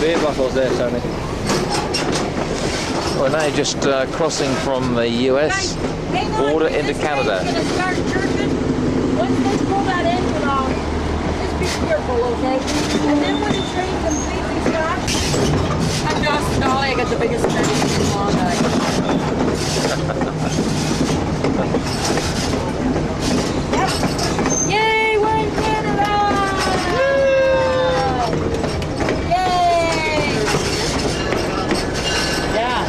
beer bottles there, Tony. We're now just crossing from the US border into Canada. Gonna start jerking. Once they pull that engine off, just be careful, okay? And then when the train completely stops, I'm Dawson Dolly. I got the biggest train in long Yep. Yay, we're in Canada! Yay! Yeah.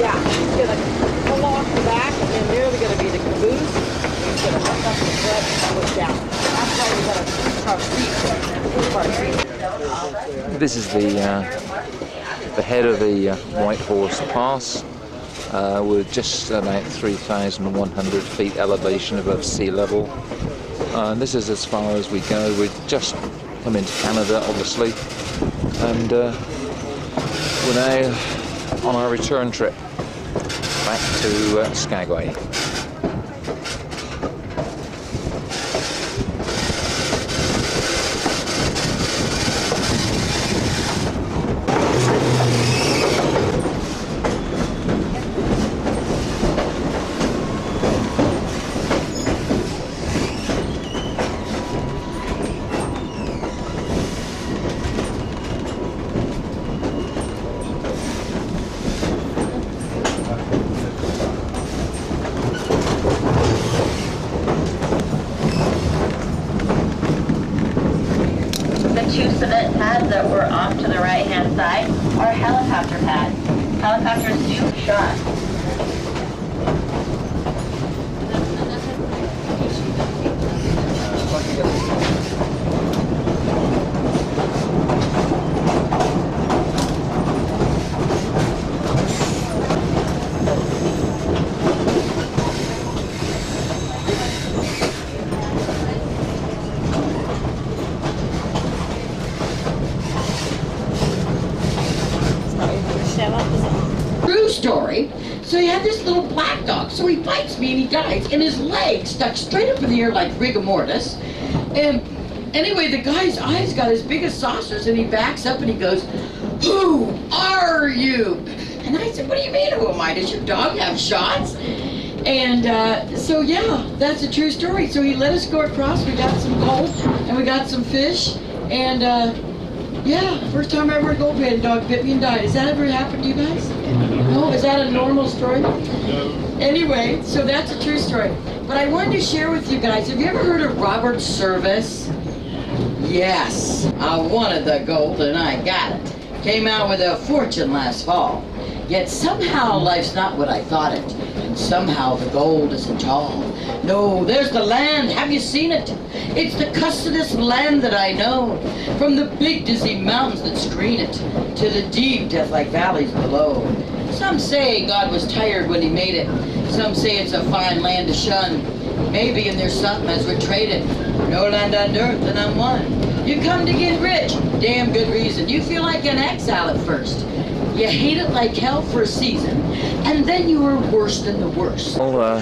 Yeah, he's gonna pull off the back, and then there's gonna be the caboose. He's gonna hook up the front and push down. That's why we got a car seat. This is the head of the White Horse Pass. We're just about 3,100 feet elevation above sea level. And this is as far as we go. We've just come into Canada, obviously, and we're now on our return trip back to Skagway. Two cement pads that were off to the right-hand side are helicopter pads. Helicopters do shot. True story. So he had this little black dog. So he bites me and he dies, and his leg stuck straight up in the air like rigor mortis. And anyway, the guy's eyes got as big as saucers, and he backs up and he goes, "Who are you?" And I said, "What do you mean, who am I? Does your dog have shots?" And so yeah, that's a true story. So he let us go across. We got some gold and we got some fish, and yeah, first time I ever gold bait, a dog bit me and died. Has that ever happened to you guys? No? Is that a normal story? No. Anyway, so that's a true story. But I wanted to share with you guys, have you ever heard of Robert Service? Yes, I wanted the gold and I got it. Came out with a fortune last fall. Yet somehow life's not what I thought it. And somehow the gold isn't all. No, there's the land. Have you seen it? It's the customous land that I know. From the big dizzy mountains that screen it, to the deep death-like valleys below. Some say God was tired when he made it. Some say it's a fine land to shun. Maybe and there's something as we're traded. No land on earth and I'm one. You come to get rich. Damn good reason. You feel like an exile at first. You hate it like hell for a season, and then you were worse than the worst. Well,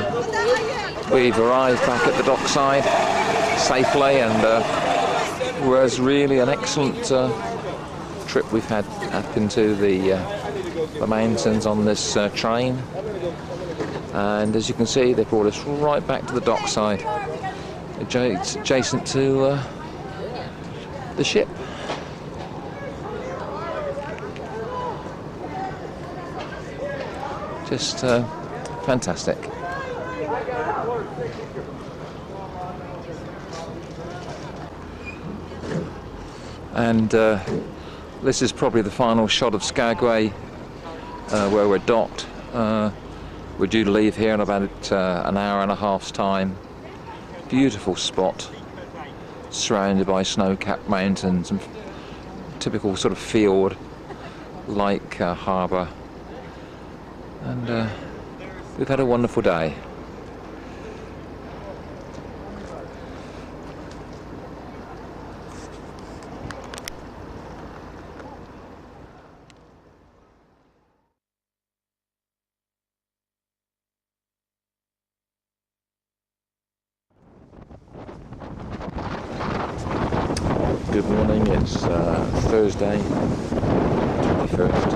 we've arrived back at the dockside safely, and it was really an excellent trip we've had up into the mountains on this train. And as you can see, they brought us right back to the dockside, adjacent to the ship. Just fantastic. And this is probably the final shot of Skagway, where we're docked. We're due to leave here in about an hour and a half's time. Beautiful spot, surrounded by snow-capped mountains and typical sort of field-like harbour. And we've had a wonderful day. Good morning, it's Thursday, 21st,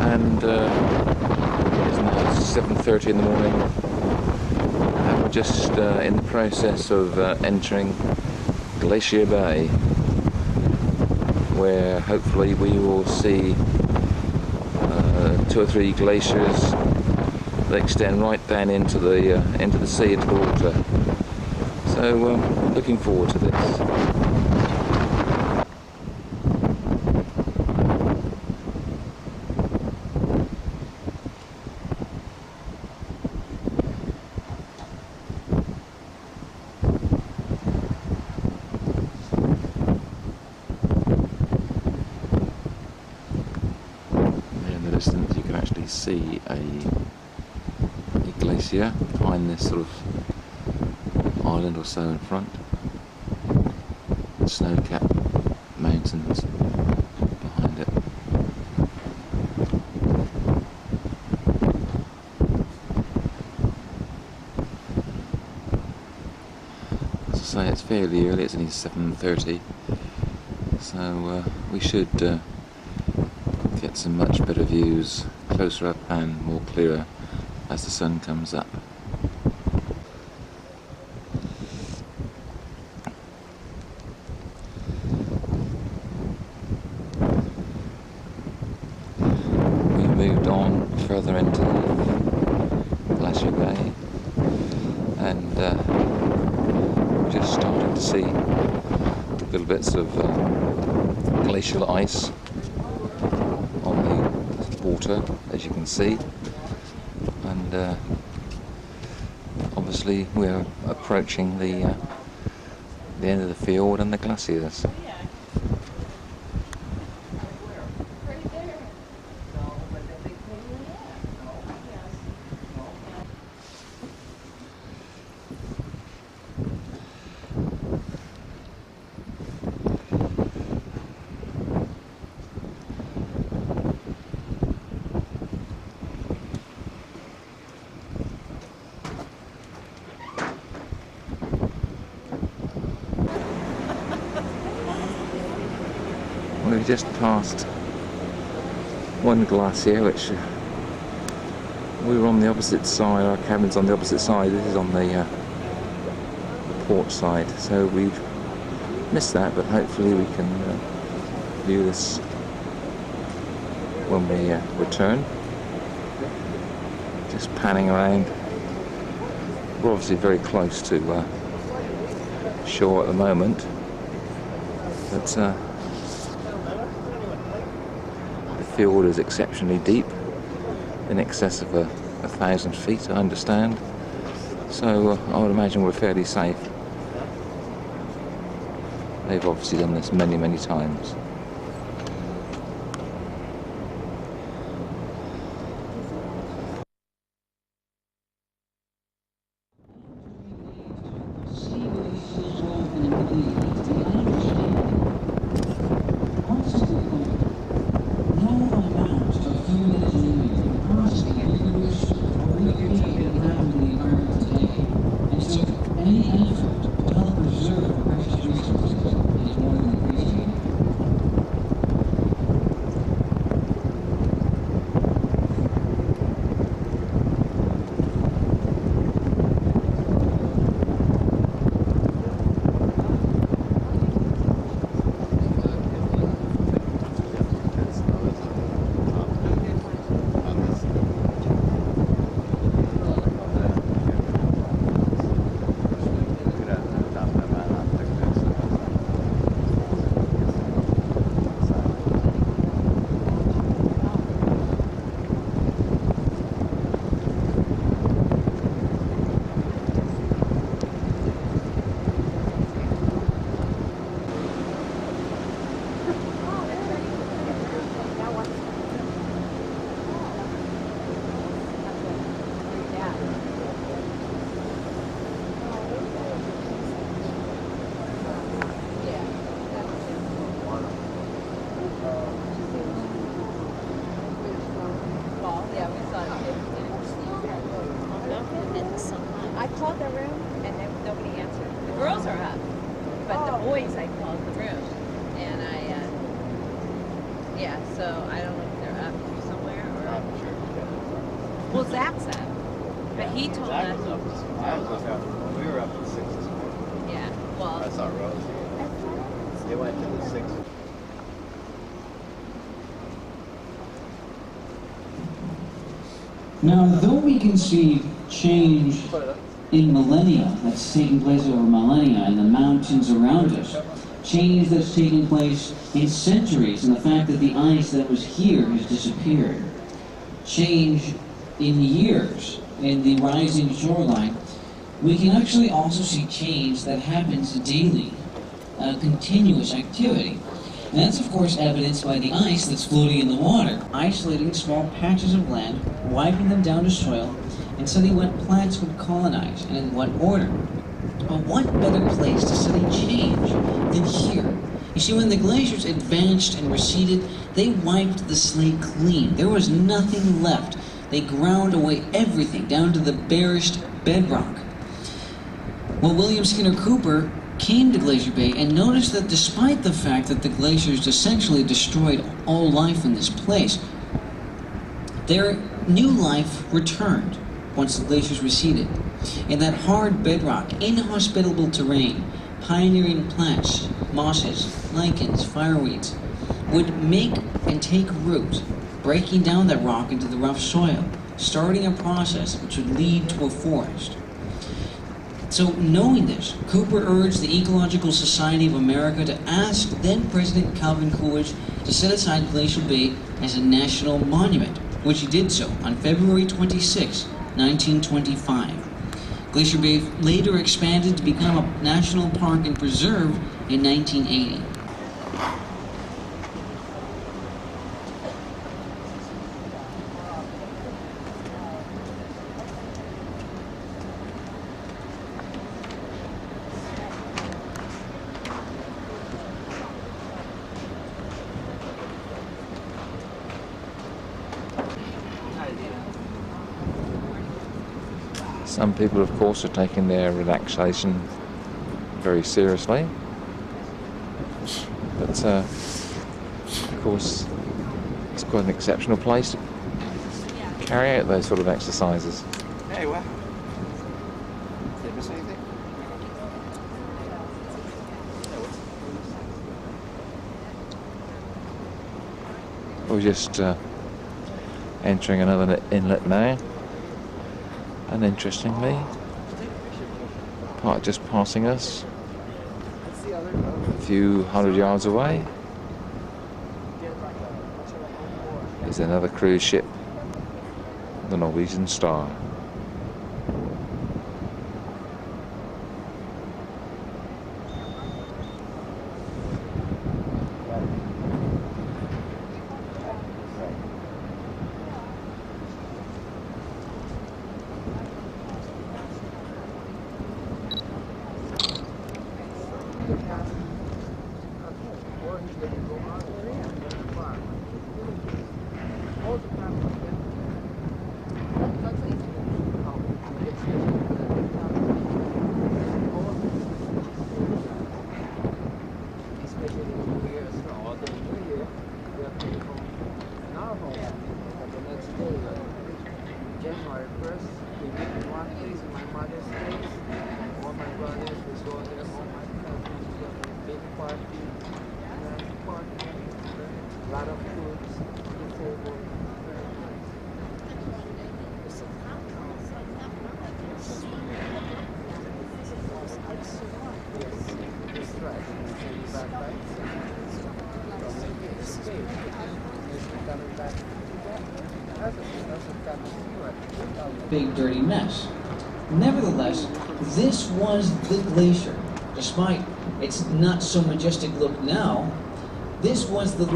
and it's now 7:30 in the morning, and we're just in the process of entering Glacier Bay, where hopefully we will see 2 or 3 glaciers that extend right down into the sea, into the water. So looking forward to this. You can actually see a glacier behind this sort of island or so in front. Snow-capped mountains behind it. As I say, it's fairly early, it's only 7:30, so we should get some much better views closer up and more clearer as the sun comes up. We moved on further into Glacier Bay, and we're just starting to see little bits of glacial ice on the water, as you can see, and obviously we're approaching the end of the fiord and the glaciers. We've just passed one glacier, which we were on the opposite side, our cabin's on the opposite side, this is on the port side, so we've missed that, but hopefully we can view this when we return. Just panning around. We're obviously very close to shore at the moment, but the fjord is exceptionally deep, in excess of 1,000 feet, I understand, so I would imagine we're fairly safe. They've obviously done this many, many times. Well, Zach said. But he told us. We were up to 6 this morning. Yeah. Well. That's our road. They went to the 6. Now, though we can see change in millennia that's taking place over millennia in the mountains around us, change that's taking place in centuries in the fact that the ice that was here has disappeared, change in years in the rising shoreline, we can actually also see change that happens daily, continuous activity. And that's of course evidenced by the ice that's floating in the water, isolating small patches of land, wiping them down to soil, and studying what plants would colonize and in what order. But what better place to study change than here? You see, when the glaciers advanced and receded, they wiped the slate clean. There was nothing left. They ground away everything down to the barest bedrock. Well, William Skinner Cooper came to Glacier Bay and noticed that despite the fact that the glaciers essentially destroyed all life in this place, their new life returned once the glaciers receded. In that hard bedrock, inhospitable terrain, pioneering plants, mosses, lichens, fireweeds would make and take root, breaking down that rock into the rough soil, starting a process which would lead to a forest. So knowing this, Cooper urged the Ecological Society of America to ask then-President Calvin Coolidge to set aside Glacier Bay as a national monument, which he did so on February 26, 1925. Glacier Bay later expanded to become a national park and preserve in 1980. Some people, of course, are taking their relaxation very seriously. But, of course, it's quite an exceptional place to carry out those sort of exercises. Hey, what? Did I miss anything? We're just entering another inlet now. And interestingly, just passing us a few hundred yards away is another cruise ship, the Norwegian Star. January 1st, we meet in one place in my mother's place. All my brothers was going there, all my cousins, we have a big party, a lot of foods, the table, very nice. Yes, that's right. Back, right? Coming back. Big dirty mess. Nevertheless, this was the glacier. Despite its not so majestic look now, this was the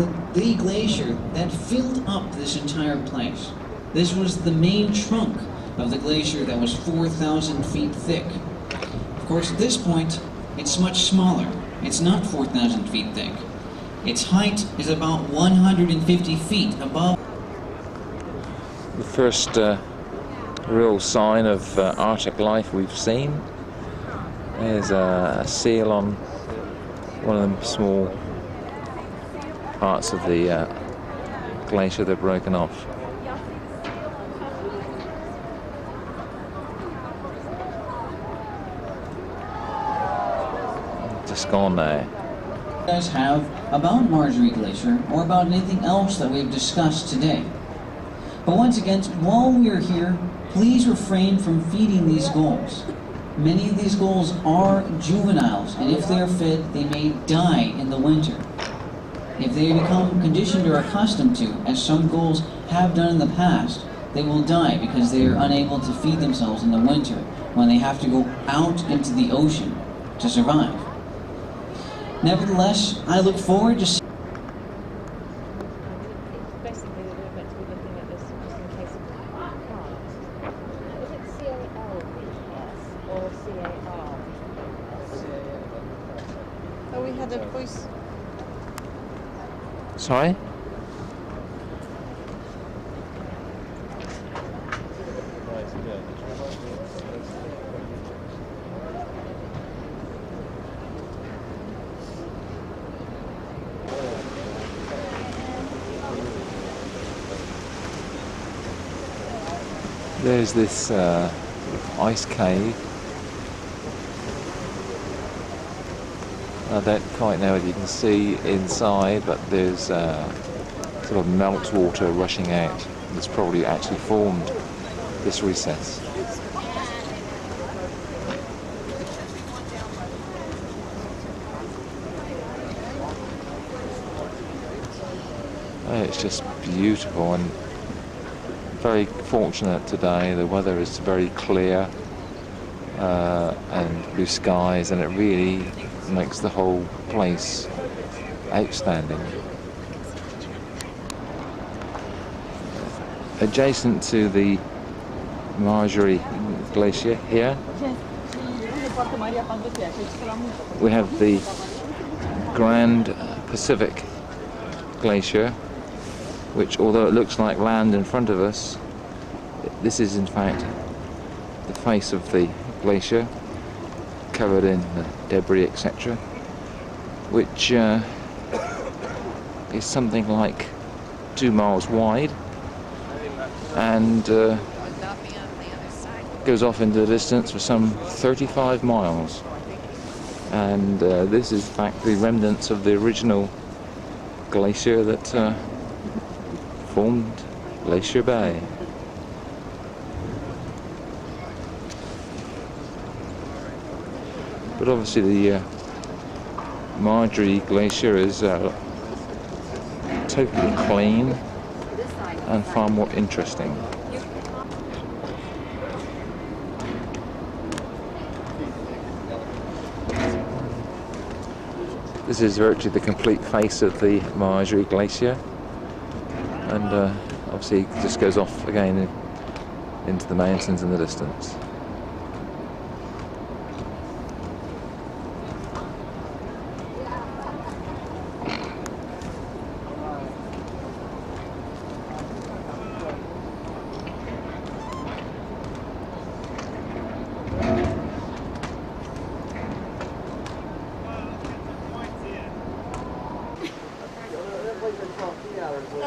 glacier that filled up this entire place. This was the main trunk of the glacier that was 4,000 feet thick. Of course, at this point, it's much smaller. It's not 4,000 feet thick. Its height is about 150 feet above. The first real sign of Arctic life we've seen is a seal on one of the small parts of the glacier that are broken off. just gone now. You guys have about Marjorie Glacier or about anything else that we've discussed today. But once again, while we are here, please refrain from feeding these gulls. Many of these gulls are juveniles, and if they are fed, they may die in the winter. If they become conditioned or accustomed to, as some gulls have done in the past, they will die because they are unable to feed themselves in the winter when they have to go out into the ocean to survive. Nevertheless, I look forward to Basically, they're meant to be looking at this just in case of cars. Is it C-A-L-V-S or C-A-R? Oh, we had a voice. Sorry? There's this ice cave. I don't quite know whether you can see inside, but there's sort of meltwater rushing out that's probably actually formed this recess. Oh, it's just beautiful, and very fortunate today. The weather is very clear and blue skies, and it really makes the whole place outstanding. Adjacent to the Marjorie Glacier here, we have the Grand Pacific Glacier, which, although it looks like land in front of us, this is in fact the face of the glacier, covered in debris, etc., which is something like 2 miles wide and goes off into the distance for some 35 miles. And this is in fact the remnants of the original glacier that formed Glacier Bay. But obviously the Marjorie Glacier is totally clean and far more interesting. This is virtually the complete face of the Marjorie Glacier, and obviously it just goes off again into the mountains in the distance.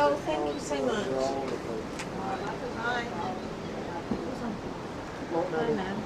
Oh, thank you so much. Hi. Hi, ma'am.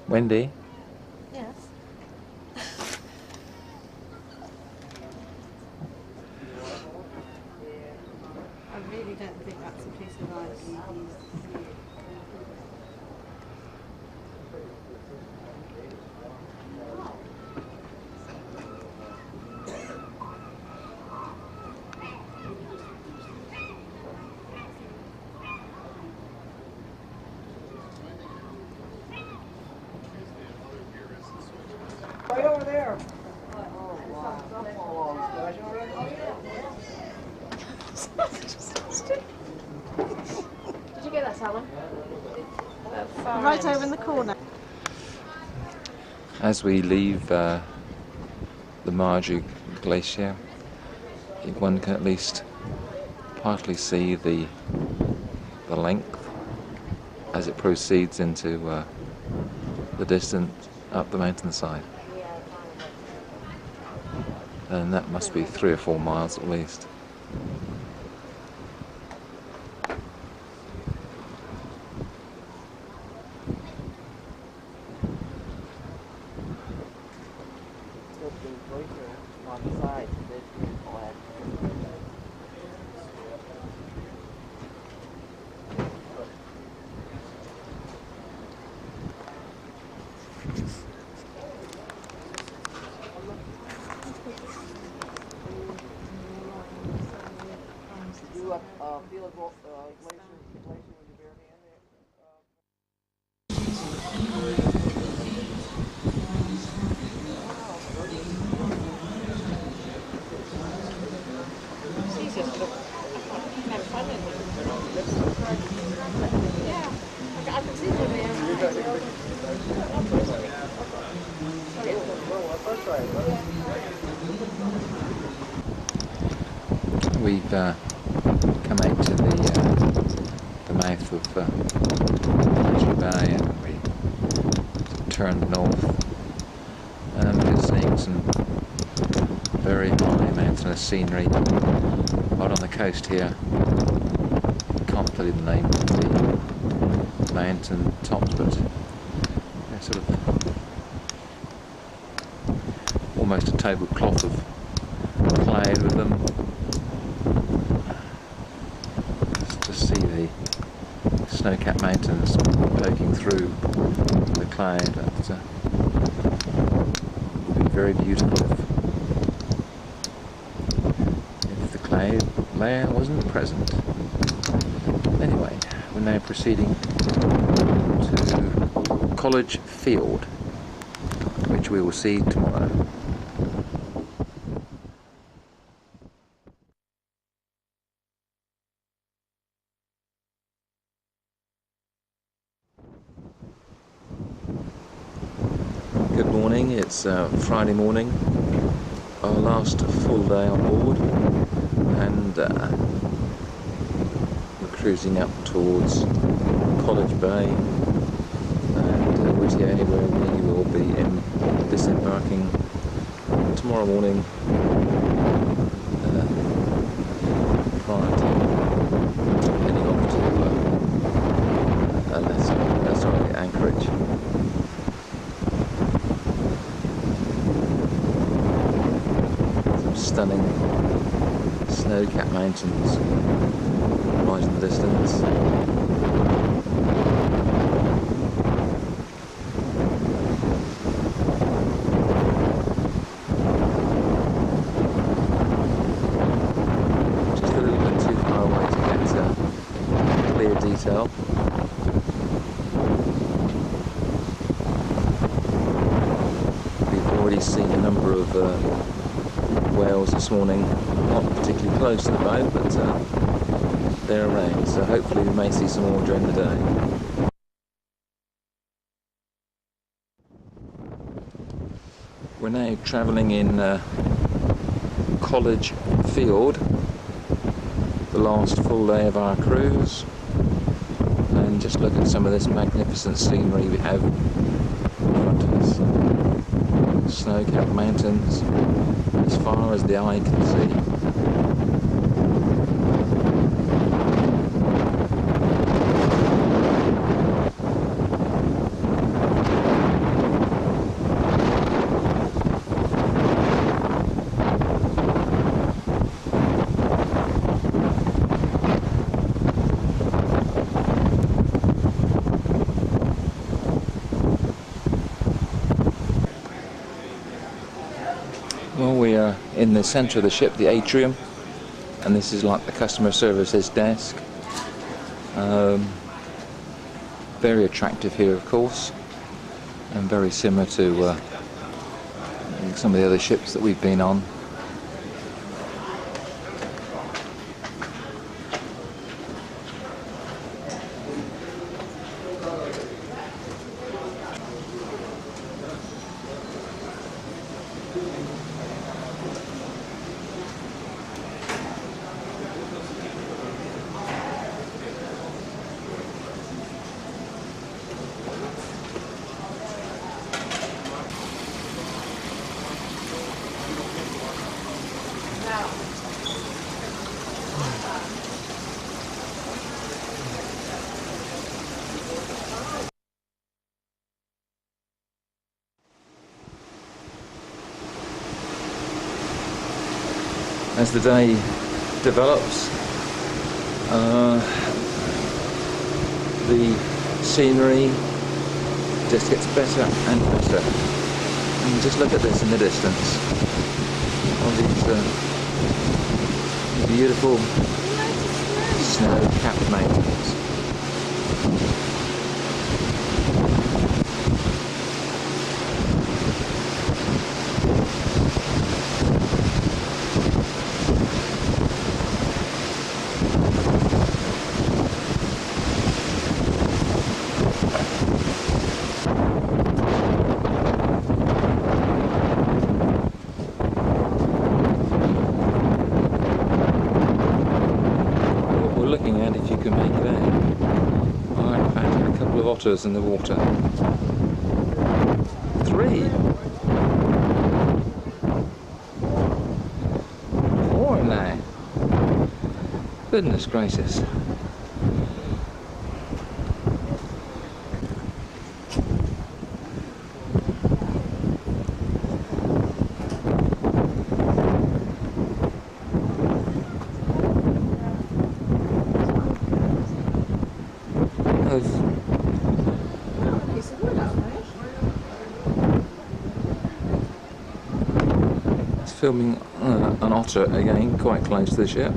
Wendy? Yes. I really don't think that's a piece of ice. Get over there. Oh, wow. Don't fall off. Did I show already? Did you get that, Salem? Right over in the corner. As we leave the Marju Glacier, one can at least partly see the length as it proceeds into the distance up the mountainside. And that must be 3 or 4 miles at least. On the side. You feel a glacier with your bare hand there? I can see them there. We've come out to the mouth of Marju Bay, and we turned north, and we're seeing some very high mountainous scenery right on the coast here. Can't tell you the name of the mountain tops, but they're sort of almost a tablecloth of cloud with them. Just see the snow-capped mountains poking through the cloud. That would be very beautiful if the cloud layer wasn't present. Anyway, we're now proceeding to College Field, which we will see tomorrow. Good morning, it's Friday morning, our last full day on board, and we're cruising up towards College Bay, and which is anywhere we will be disembarking tomorrow morning prior to heading off to Anchorage. Stunning snow-capped mountains right in the distance. Just a little bit too far away to get clear detail. We've already seen a number of whales this morning, not particularly close to the boat, but they're around, so hopefully we may see some more during the day. We're now travelling in College Field, the last full day of our cruise, and just look at some of this magnificent scenery we have in front of us. Snow-capped mountains as far as the eye can see. Well, we are in the centre of the ship, the atrium, and this is like the customer services desk. Very attractive here, of course, and very similar to like some of the other ships that we've been on. As the day develops, the scenery just gets better and better. And just look at this in the distance. All these beautiful snow-capped mountains. If you can make it out. Oh, in fact, a couple of otters in the water. 3. 4 now. Goodness gracious. Filming an otter again, quite close to the ship.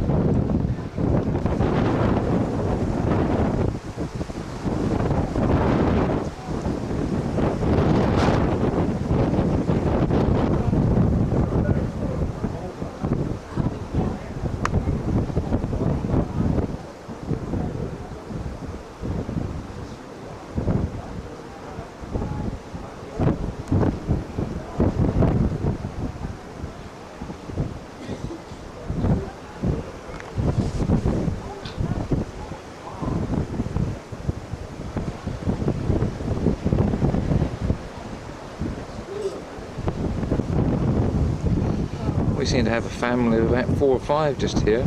We seem to have a family of about 4 or 5 just here.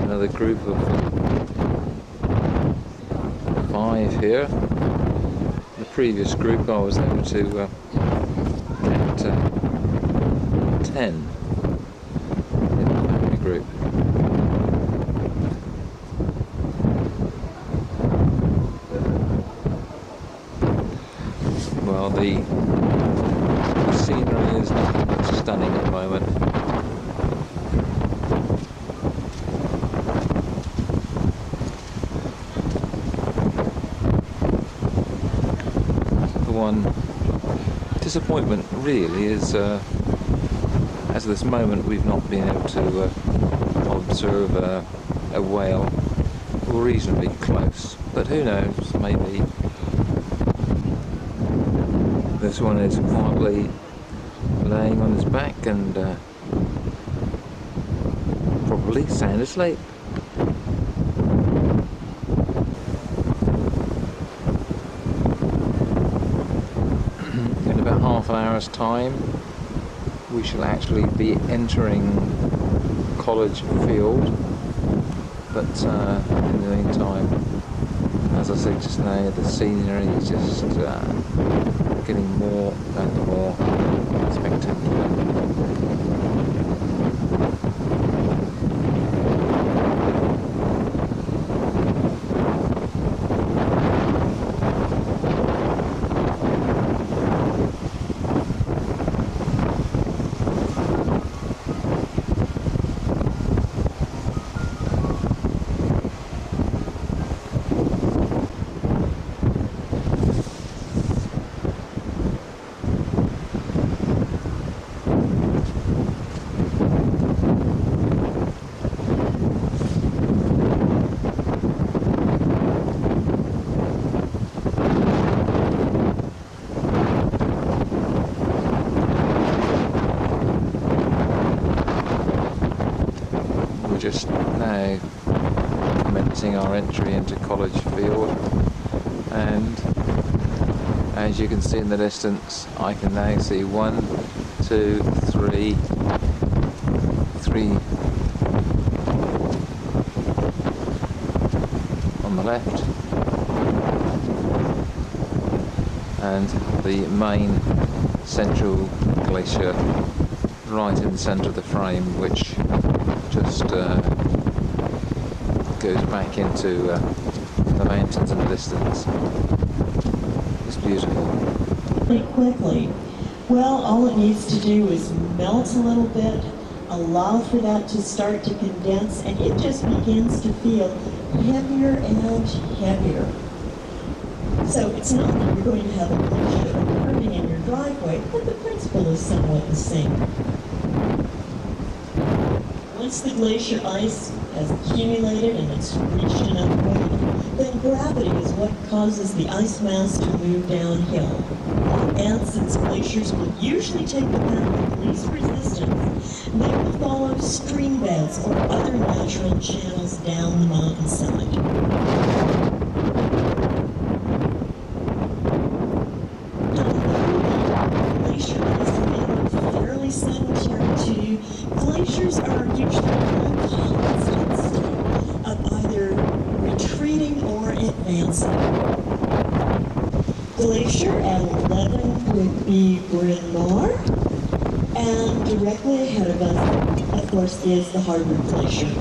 Another group of 5 here. The previous group I was able to 10 in the family group. Well, the scenery is nothing but stunning at the moment. The one disappointment really is as of this moment we've not been able to observe a whale reasonably close, but who knows, maybe this one is quietly laying on his back and probably sound asleep. In about half an hour's time we shall actually be entering College Field, but in the meantime, as I said just now, the scenery is just getting more and more spectacular. just now commencing our entry into College Field, and as you can see in the distance, I can now see 1, 2, 3 on the left, and the main central glacier right in the centre of the frame, which just goes back into the mountains in the distance. It's beautiful. Pretty quickly. Well, all it needs to do is melt a little bit, allow for that to start to condense, and it just begins to feel heavier and heavier. So it's not that you're going to have a glacier occurring in your driveway, but the principle is somewhat the same. Once the glacier ice has accumulated and it's reached enough weight, then gravity is what causes the ice mass to move downhill. And since glaciers will usually take the path of least resistance, they will follow stream beds or other natural channels down the mountainside. Glacier ice may look fairly sedentary to you. Glaciers are usually in a constant state of either retreating or advancing. Glacier at 11 would be Bryn Mawr, and directly ahead of us, of course, is the Harvard Glacier.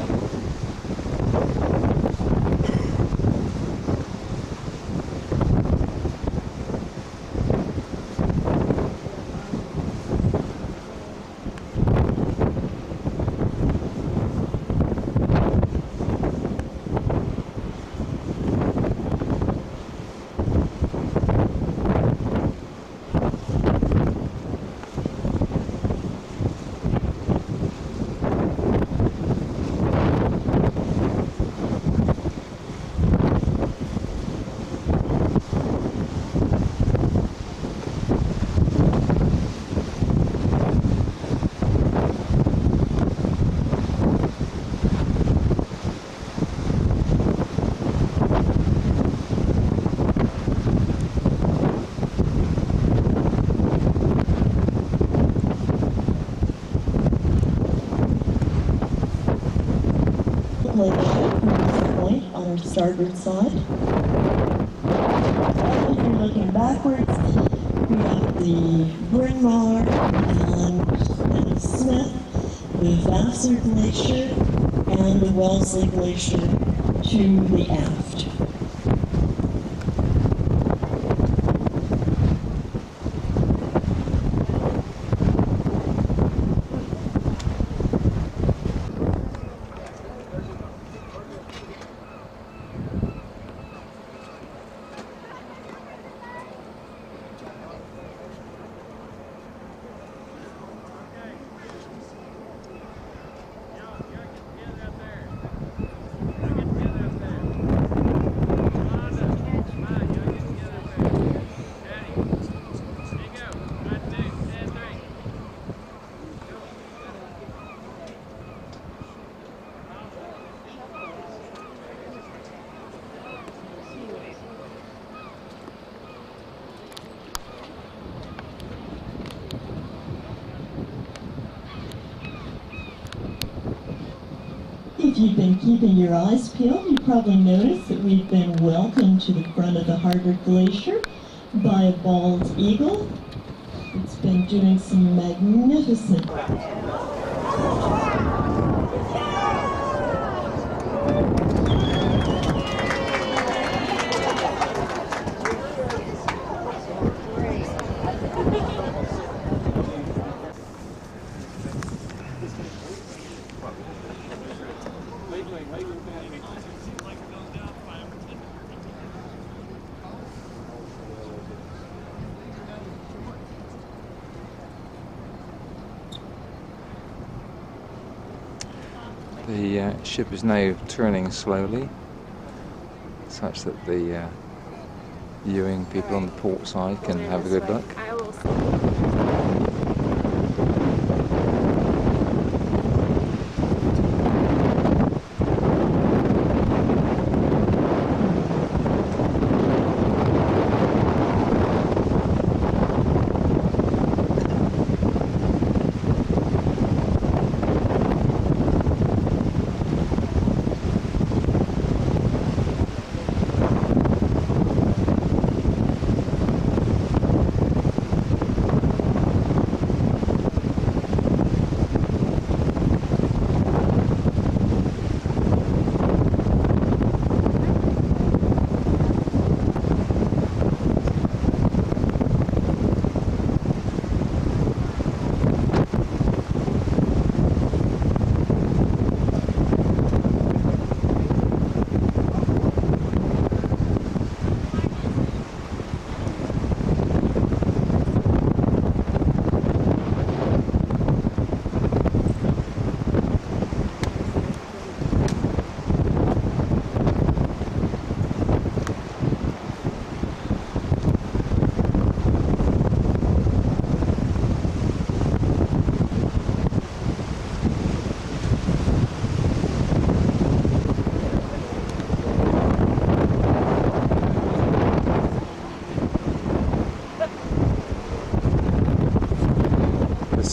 Point on our starboard side. If you're looking backwards, we have the Bryn Mawr and Smith, the Vassar Glacier, and the Wellesley Glacier to the aft. If you've been keeping your eyes peeled, you probably noticed that we've been welcomed to the front of the Harvard Glacier by a bald eagle. It's been doing some magnificent The ship is now turning slowly, such that the viewing people on the port side can have a good look.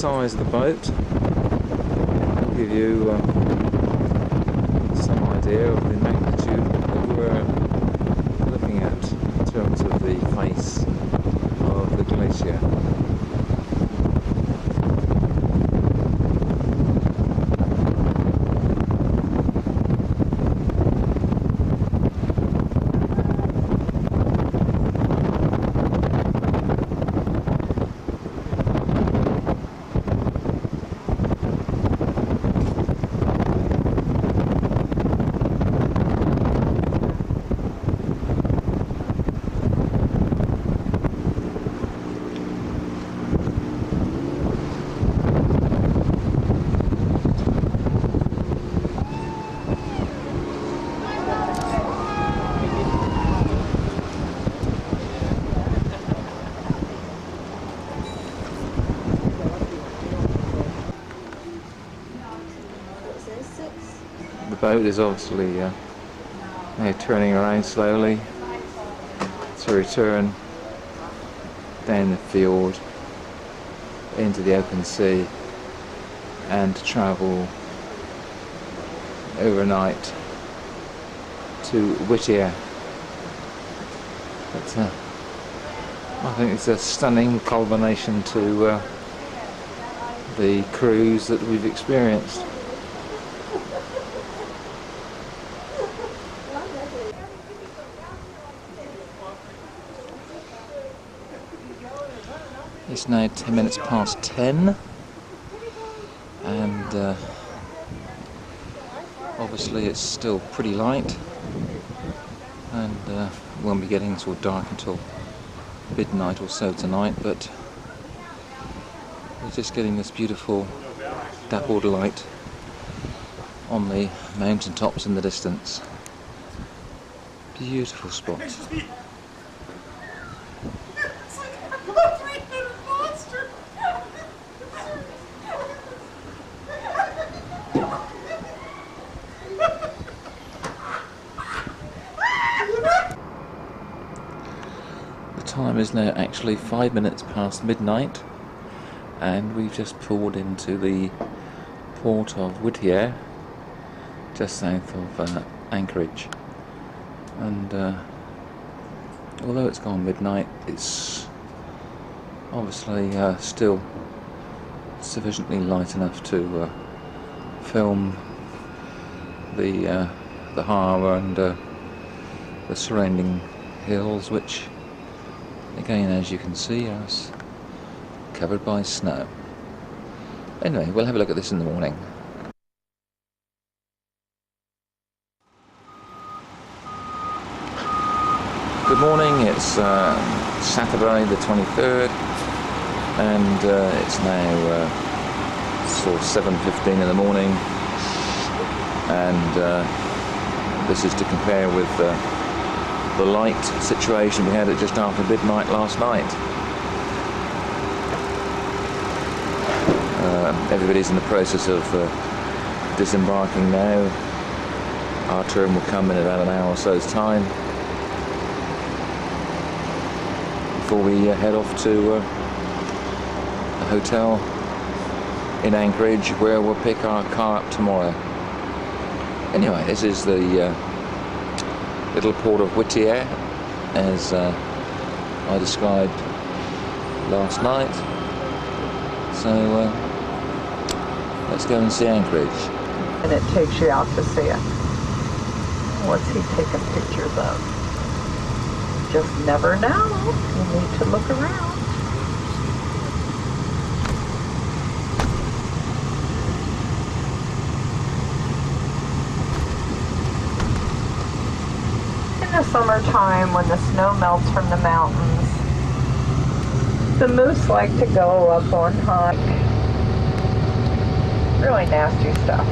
size of the boat. I'll give you some idea of the magnitude that we're looking at in terms of the face of the glacier. The boat is obviously now turning around slowly to return down the fjord into the open sea and to travel overnight to Whittier. But I think it's a stunning culmination to the cruise that we've experienced. It's now 10 minutes past 10 and obviously it's still pretty light and won't be getting sort of dark until midnight or so tonight, but we're just getting this beautiful dappled light on the mountaintops in the distance. Beautiful spot. The time is now actually 5 minutes past midnight and we've just pulled into the port of Whittier, just south of Anchorage, and although it's gone midnight, it's obviously still sufficiently light enough to film the harbour and the surrounding hills, which again, as you can see, are covered by snow. Anyway, we'll have a look at this in the morning. Good morning, it's Saturday the 23rd and it's now sort of 7:15 in the morning, and this is to compare with the light situation we had at just after midnight last night. Everybody's in the process of disembarking now. Our turn will come in about an hour or so's time before we head off to a hotel in Anchorage where we'll pick our car up tomorrow. Anyway, this is the little port of Whittier as I described last night. So let's go and see Anchorage. And it takes you out to see it. What's he taking pictures of? Just never know. You need to look around. In the summertime, when the snow melts from the mountains, the moose like to go up on hike. Really nasty stuff.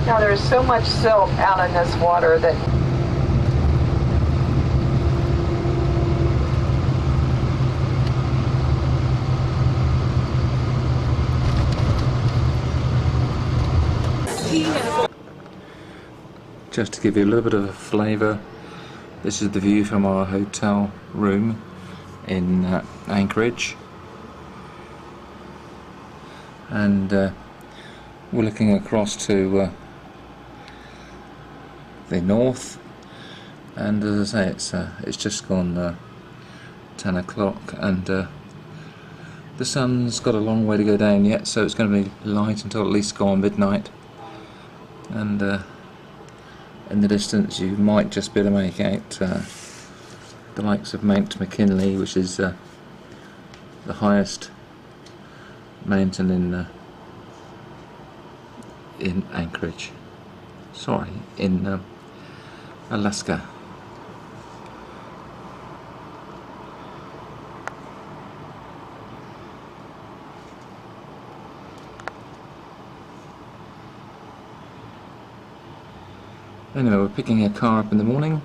Now there's so much silt out in this water that Just to give you a little bit of a flavour, this is the view from our hotel room in Anchorage, and we're looking across to the north, and as I say, it's just gone 10 o'clock, and the sun's got a long way to go down yet, so it's going to be light until at least gone midnight. And in the distance you might just be able to make out the likes of Mount McKinley, which is the highest mountain in Anchorage. Sorry, in Alaska. Anyway, we're picking a car up in the morning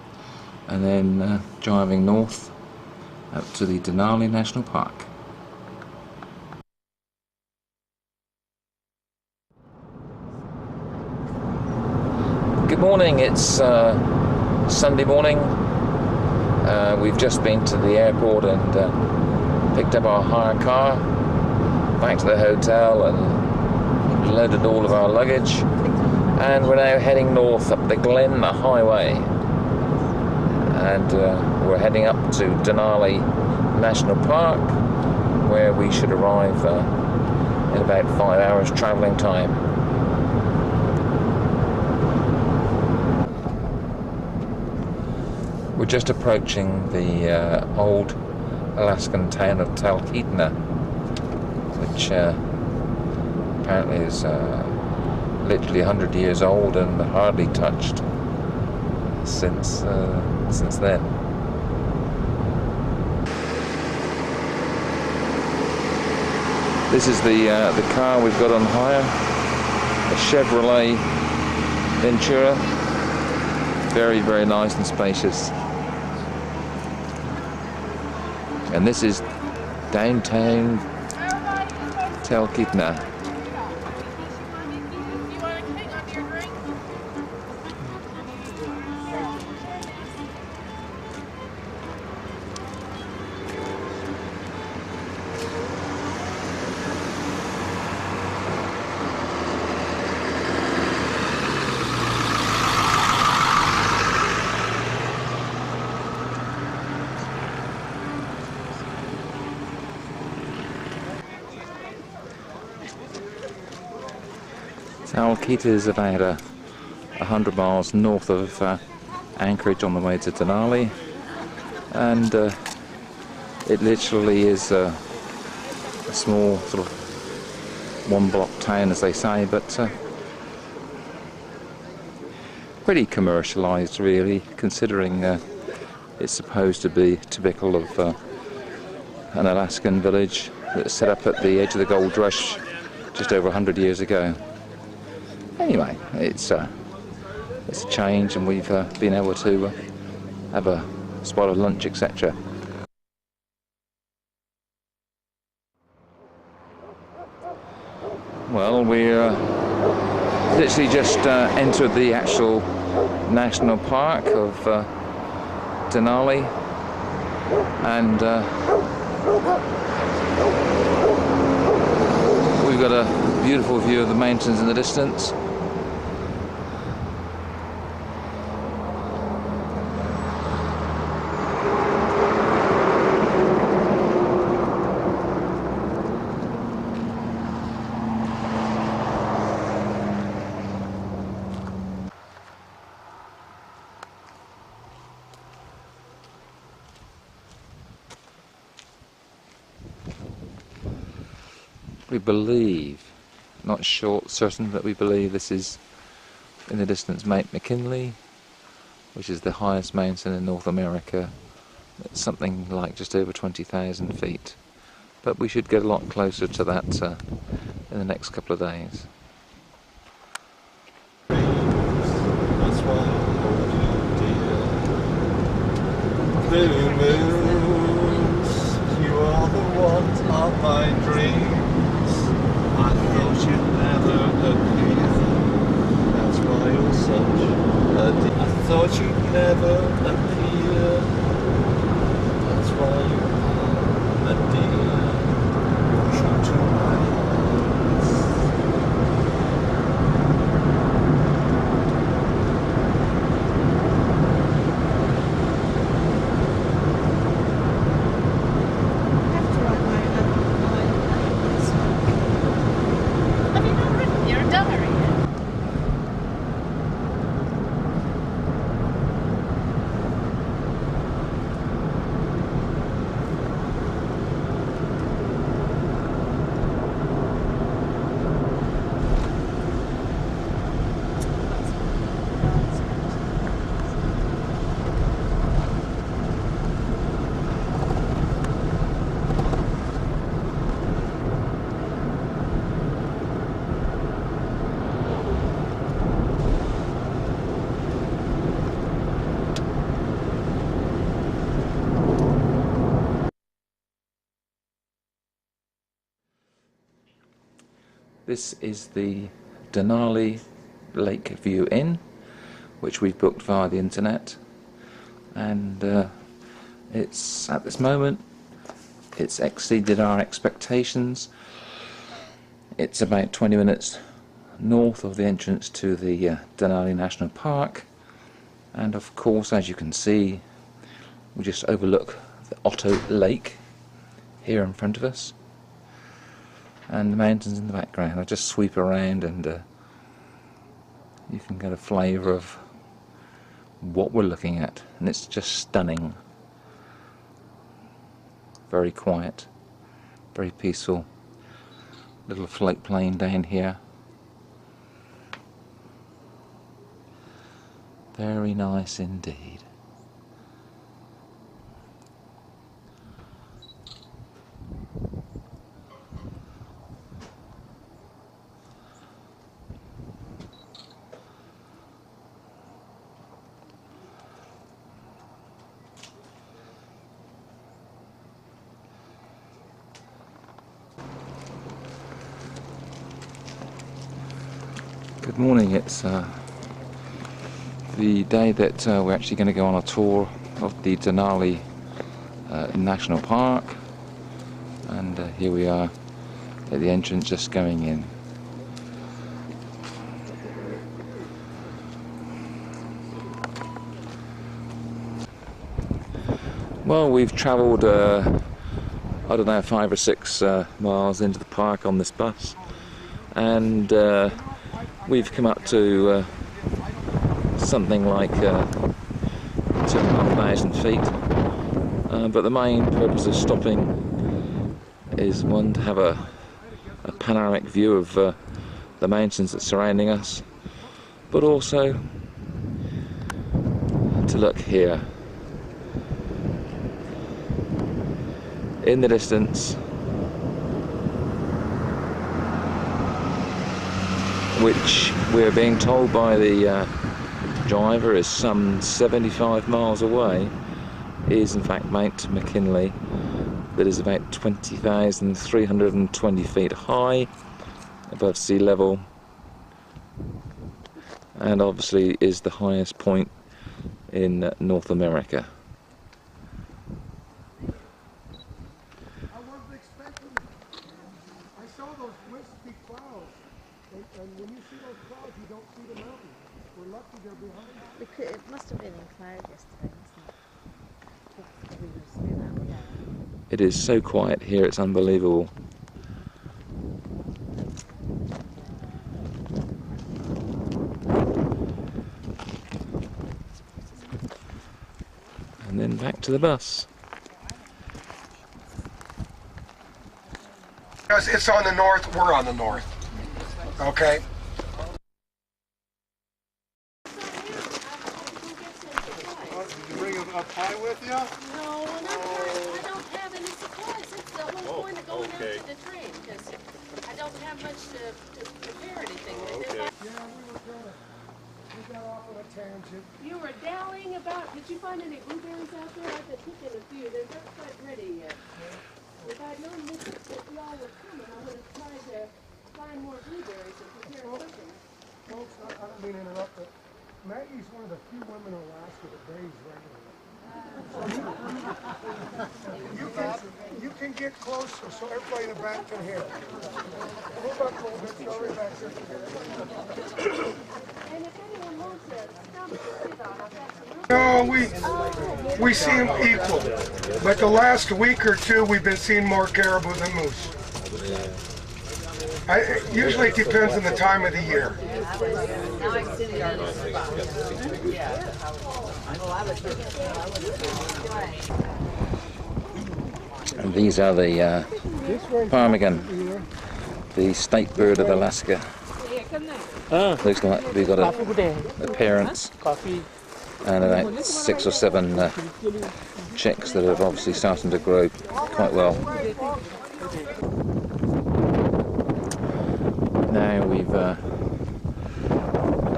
and then driving north up to the Denali National Park. Good morning, it's Sunday morning. We've just been to the airport and picked up our hire car, back to the hotel and loaded all of our luggage. And we're now heading north up the Glen Highway, and we're heading up to Denali National Park, where we should arrive in about 5 hours travelling time. We're just approaching the old Alaskan town of Talkeetna, which apparently is literally 100 years old and hardly touched since then. This is the car we've got on hire, a Chevrolet Ventura, very, very nice and spacious. And this is downtown Talkeetna. Talkeetna is about 100 miles north of Anchorage on the way to Denali, and it literally is a small sort of one-block town, as they say, but pretty commercialised, really, considering it's supposed to be typical of an Alaskan village that's set up at the edge of the gold rush just over 100 years ago. Anyway, it's a change, and we've been able to have a spot of lunch, etc. Well, we're literally just entered the actual national park of Denali, and we've got a beautiful view of the mountains in the distance. We believe, not certain, but we believe this is in the distance Mount McKinley, which is the highest mountain in North America. It's something like just over 20,000 feet, but we should get a lot closer to that in the next couple of days. That's why blue moons, you are the ones of my dreams. I thought you'd never appear. That's why you're such a but you never appear. That's why you are a dear, true to my heart. Have you not written your diary yet? This is the Denali Lake View Inn, which we've booked via the internet, and it's at this moment it's exceeded our expectations. It's about 20 minutes north of the entrance to the Denali National Park, and of course, as you can see, we just overlook the Otto Lake here in front of us and the mountains in the background. I just sweep around and you can get a flavour of what we're looking at, and it's just stunning. Very quiet, very peaceful. Little float plane down here. Very nice indeed. Good morning. It's the day that we're actually going to go on a tour of the Denali National Park, and here we are at the entrance, just going in. Well, we've travelled I don't know, 5 or 6 miles into the park on this bus, and we've come up to something like 2,500 feet, but the main purpose of stopping is, one, to have a panoramic view of the mountains that's surrounding us, but also to look here. In the distance, which we're being told by the driver is some 75 miles away, is in fact Mount McKinley, that is about 20,320 feet high above sea level, and obviously is the highest point in North America. I saw those wispy clouds, and when you see those clouds, you don't see the mountains. We're lucky they're behind us. It must have been in cloud yesterday, wasn't it? It is so quiet here, it's unbelievable. And then back to the bus. It's on the north, we're on the north. Okay? Did you bring a pie with you? No, and I don't have any supplies. That's the whole point of going out to the train, because I don't have much to prepare anything with. Yeah, we got off on a tangent. You were dallying about, did you find any blueberries out there? I've been picking a few. They're not quite ready yet. If I'd known that y'all were coming, I would have tried to find more blueberries and prepare something. Folks, I don't mean to interrupt, but Maggie's one of the few women in Alaska that bathes regularly. You can get closer so everybody in the back can hear. Move up a little bit so everybody back there can hear. No, we see them equal, but the last week or two we've been seeing more caribou than moose. Usually it depends on the time of the year. And these are the ptarmigan, the state bird of Alaska. Looks like we've got a parents and about 6 or 7 chicks that are obviously starting to grow quite well. Now we've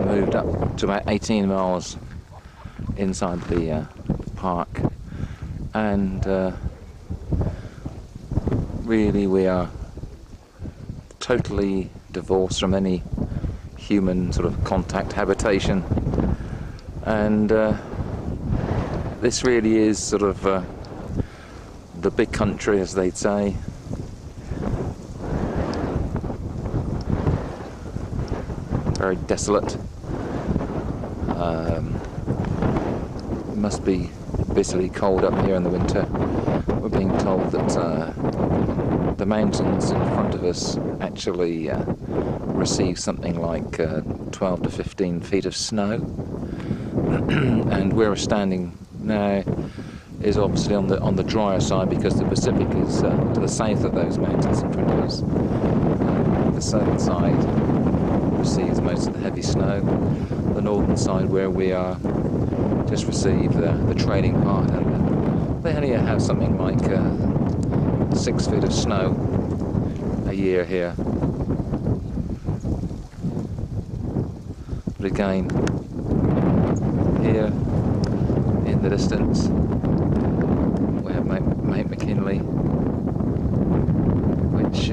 moved up to about 18 miles inside the park, and really we are totally divorced from any human sort of contact habitation, and this really is sort of the big country, as they'd say. Very desolate. It must be bitterly cold up here in the winter. We're being told that the mountains in front of us actually receive something like 12 to 15 feet of snow, and where we're standing now is obviously on the drier side, because the Pacific is to the south of those mountains in front of us. The southern side receives most of the heavy snow. The northern side, where we are, just receive the trailing part, and they only have something like 6 feet of snow a year here. But again, here in the distance we have Mount McKinley, which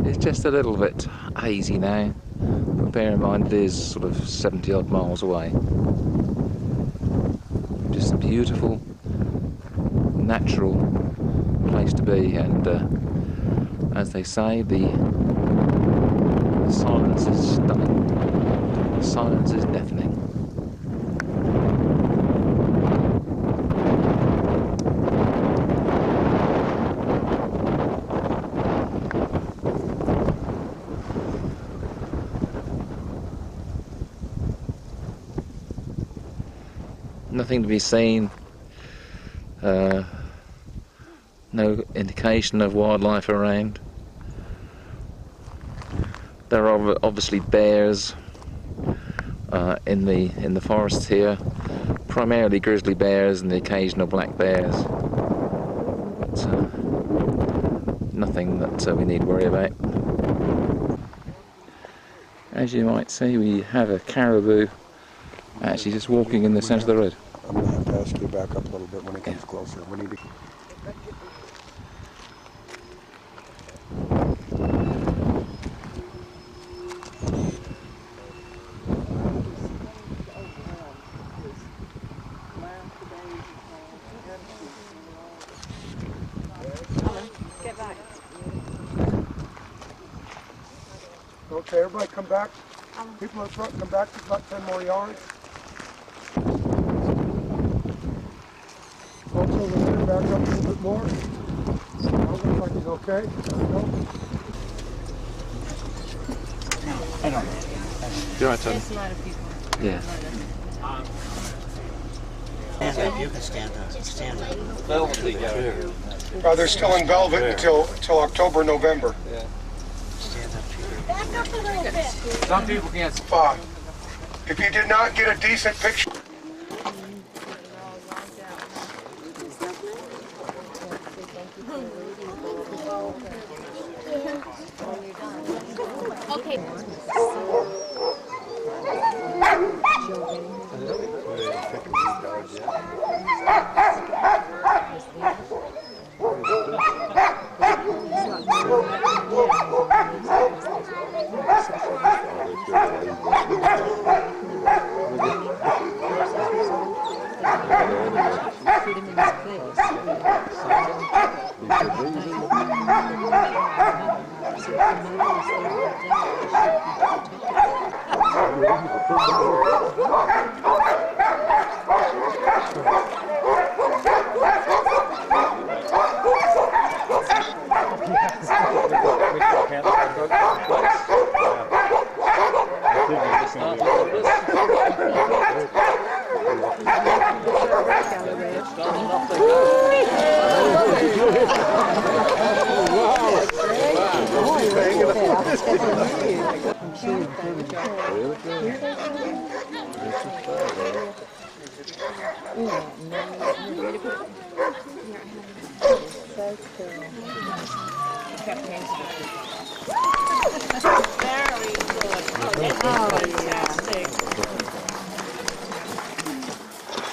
is just a little bit hazy now, but bear in mind it is sort of 70 odd miles away. Just a beautiful, natural place to be, and as they say, the silence is stunning, the silence is deafening. Nothing to be seen, no indication of wildlife around. There are obviously bears in the forest here, primarily grizzly bears and the occasional black bears. But, nothing that we need to worry about. As you might see, we have a caribou actually just walking in the centre of the road. I'm going to have to ask you back up a little bit when it comes closer. We need to... Get back. Okay, everybody come back. People in front, come back to about 10 more yards. Folks over there, back up a little bit more. That looks like he's okay. You're right, Tony. There's a lot of people. Yeah. Stand up. You can stand up. They're still in velvet until October, November. Yeah. Stand up. Back up a little bit. Some people can't. If you did not get a decent picture. Okay.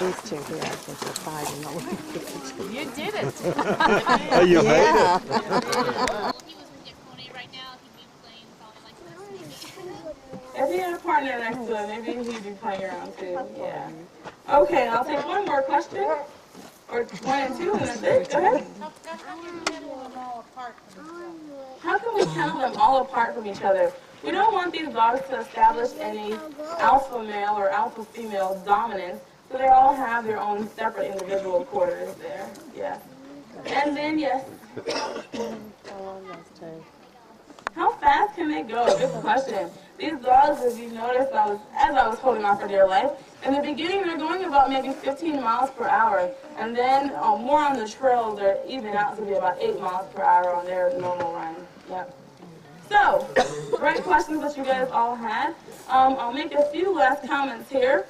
These two here, I think, are fighting over. You did it. Oh, you made it. If you had a partner next to him, maybe he'd be playing around too. Yeah. Okay, I'll take one more question. Or one and two, and that's it. Go ahead. How can we tell them all apart from each other? We don't want these dogs to establish any alpha male or alpha female dominance, so they all have their own separate individual quarters there. Yes. And then, yes. How fast can they go? Good question. These dogs, as you noticed, as I was holding on for dear life, in the beginning they're going about maybe 15 miles per hour, and then more on the trails they're even out to be about 8 miles per hour on their normal run. Yep. So, great questions that you guys all had. I'll make a few last comments here.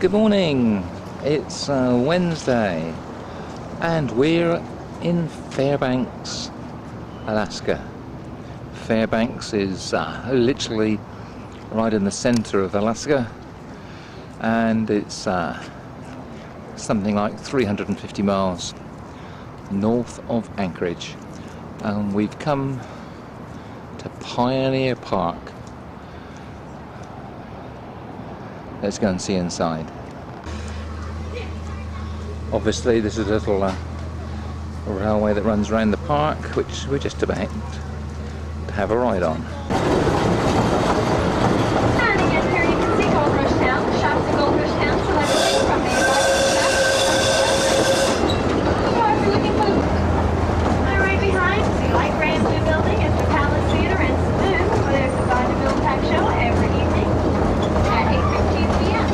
Good morning. It's Wednesday, and we're in Fairbanks, Alaska. Fairbanks is literally right in the center of Alaska, and it's something like 350 miles north of Anchorage. And we've come to Pioneer Park. Let's go and see inside. Obviously this is a little railway that runs around the park, which we're just about to have a ride on. Standing in here you can see Gold Rush Town. The shops in Gold Rush Town still everything from the So if you're looking for right behind, the light brand new building is the Palace Theater in Saloon, where there's a vaudeville type show every evening at 8:15 p.m.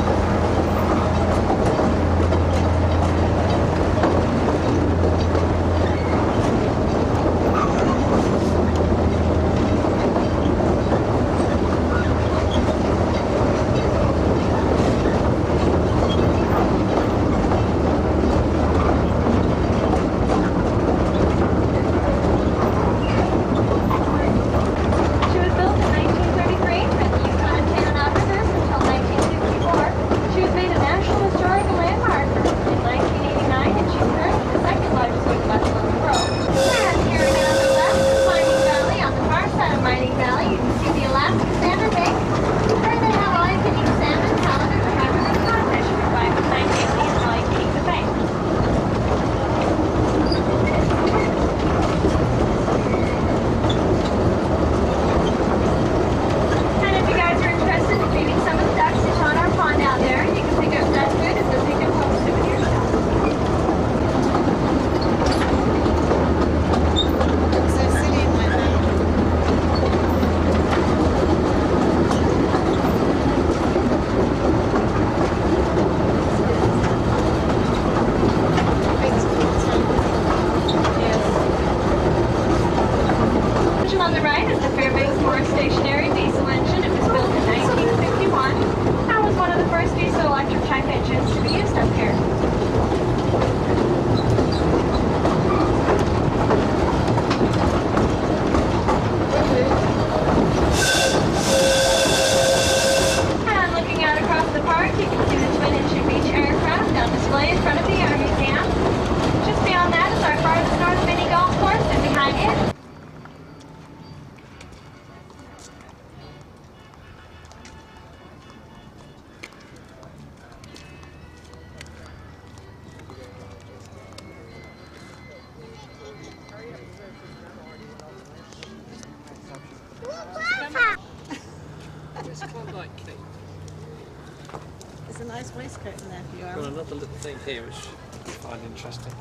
nice waistcoat in there for you, Got Aaron. another little thing here which I find interesting.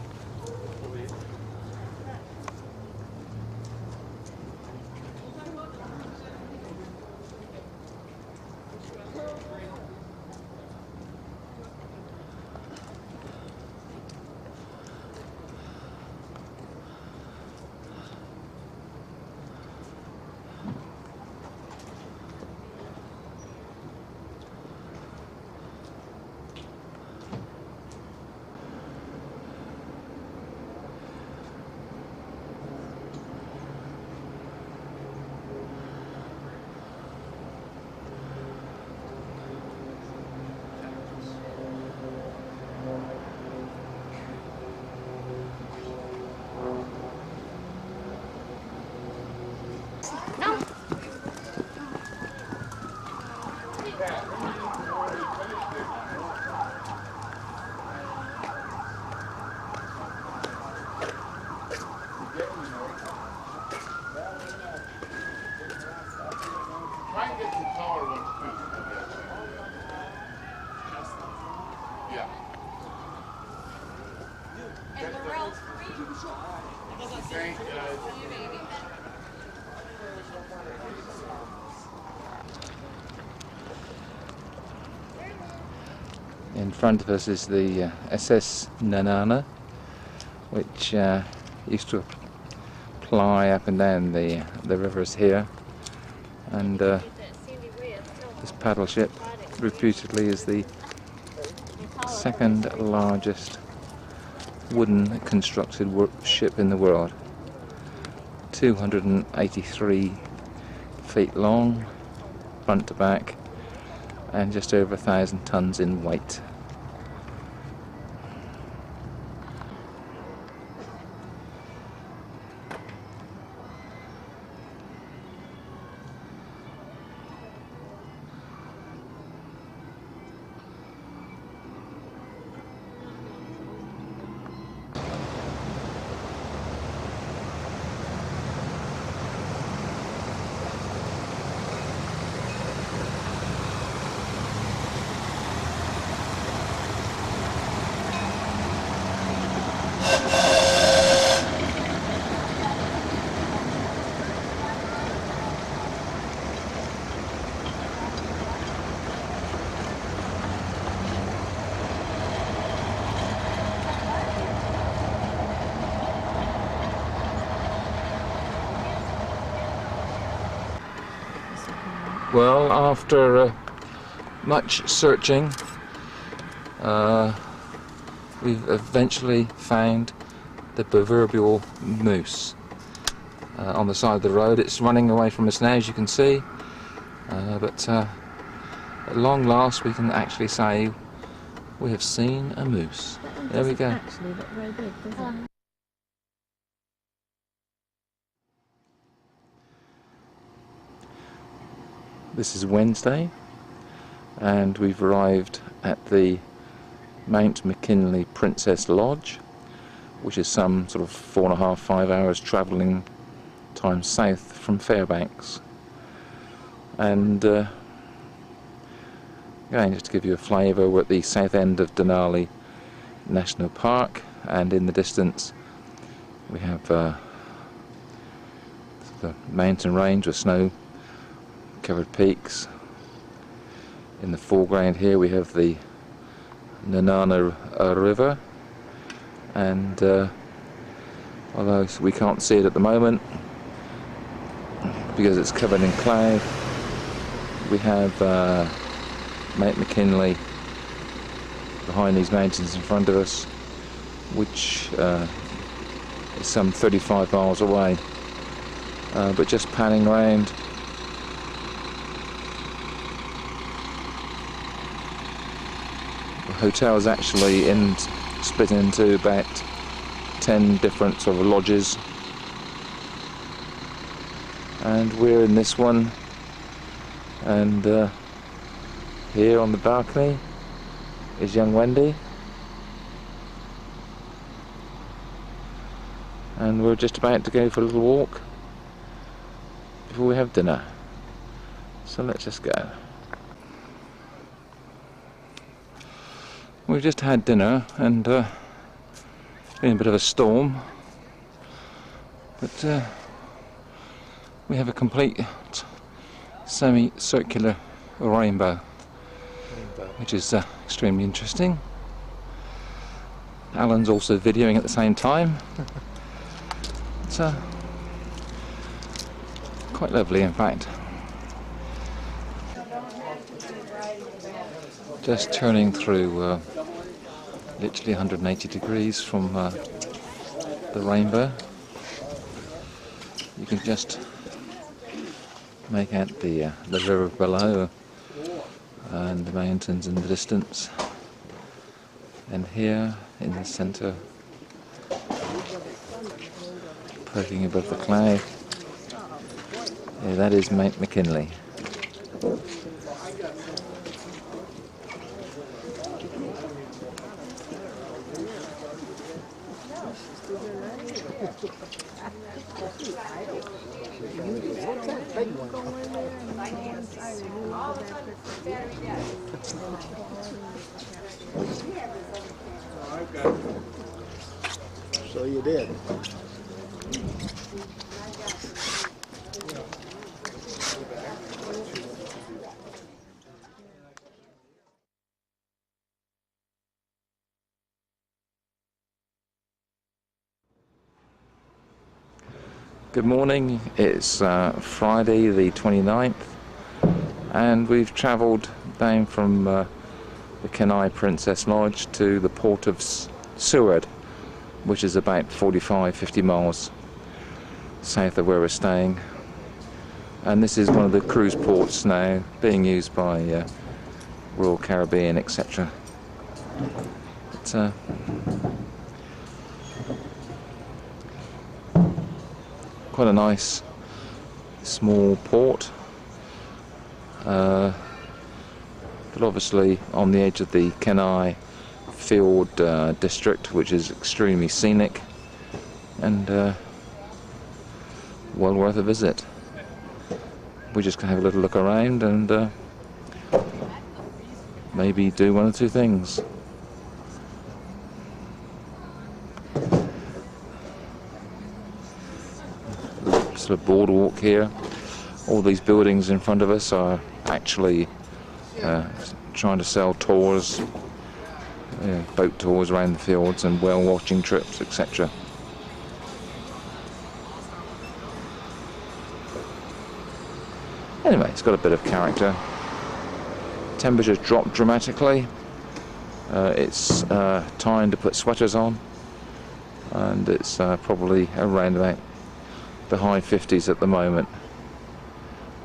For you. Try and get some taller ones too. Yeah. And Laurel's free. Thank you. In front of us is the SS Nanana, which used to ply up and down the rivers here, and this paddle ship reputedly is the second largest wooden constructed ship in the world. 283 feet long, front to back, and just over 1,000 tons in weight. Well, after much searching, we've eventually found the proverbial moose on the side of the road. It's running away from us now, as you can see, but at long last we can actually say we have seen a moose. There we go. Actually look very big, does it? This is Wednesday, and we've arrived at the Mount McKinley Princess Lodge, which is some sort of 4.5–5 hours travelling time south from Fairbanks. And again, just to give you a flavour, we're at the south end of Denali National Park, and in the distance we have the mountain range with snow covered peaks. In the foreground here we have the Nanana River, and although we can't see it at the moment because it's covered in cloud, we have Mount McKinley behind these mountains in front of us, which is some 35 miles away. But just panning around, the hotel is actually split into about 10 different sort of lodges, and we're in this one, and here on the balcony is young Wendy, and we're just about to go for a little walk before we have dinner, so let's just go. We've just had dinner and been a bit of a storm, but we have a complete semi-circular rainbow, which is extremely interesting. Alan's also videoing at the same time. It's quite lovely, in fact. Just turning through literally 180 degrees from the rainbow. You can just make out the river below and the mountains in the distance. And here in the centre, poking above the cloud, that is Mount McKinley. So you did. Good morning, it's Friday the 29th and we've travelled down from the Kenai Princess Lodge to the port of Seward, which is about 45-50 miles south of where we're staying, and this is one of the cruise ports now being used by Royal Caribbean, etc. It's quite a nice small port, but obviously on the edge of the Kenai Field district, which is extremely scenic and well worth a visit. We're just going to have a little look around and maybe do one or two things. Sort of boardwalk here. All these buildings in front of us are actually trying to sell tours, boat tours around the fields and whale watching trips, etc. Anyway, it's got a bit of character. Temperatures dropped dramatically. It's time to put sweaters on, and it's probably around about the high 50s at the moment.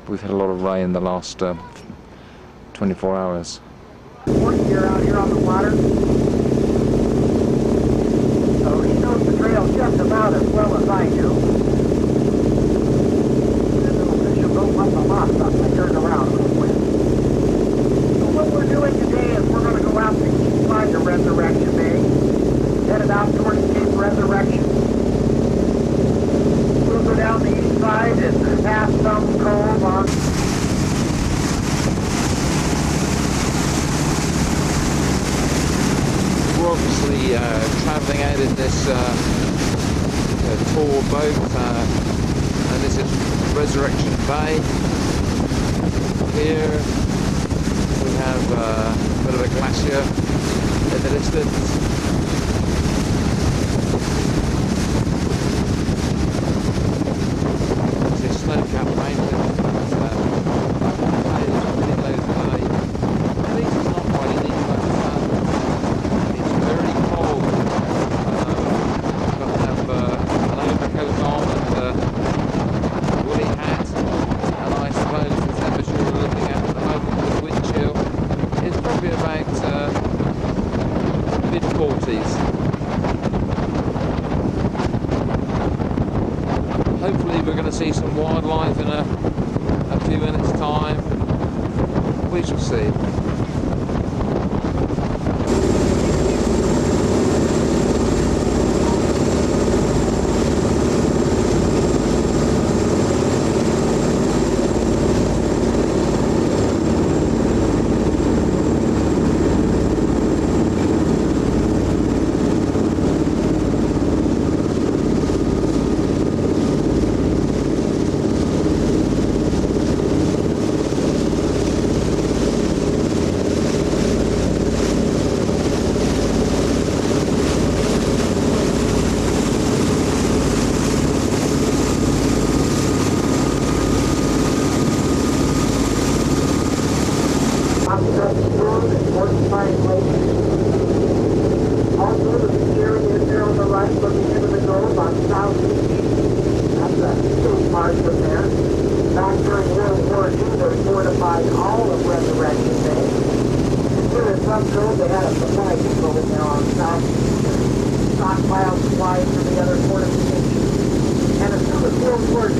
We've had a lot of rain the last 24 hours. You're out here on the water, so he knows the trail just about as well as I do. That little fish will go up the lost up and turn around a little bit. So what we're doing today is we're going to go out to the east side of Resurrection Bay, headed out towards Cape Resurrection. We'll go down the east side and pass some cove on. We're obviously travelling out in this tour boat, and this is Resurrection Bay. Here we have a bit of a glacier in the distance. Snow-capped mountains, really low today. At least it's not quite easy, but it's very cold. Got to have an overcoat on and a woolly hat, and I suppose the temperature we're looking at the moment with the wind chill is probably about mid-40s. Hopefully we're going to see some wildlife in a few minutes' time. We shall see. That's a big part from there. Back during World War II, they fortified all of Resurrection Bay. Consider some code, they had a supply depot in there on South stockpile supplies for the other fortifications. And as soon as World War II,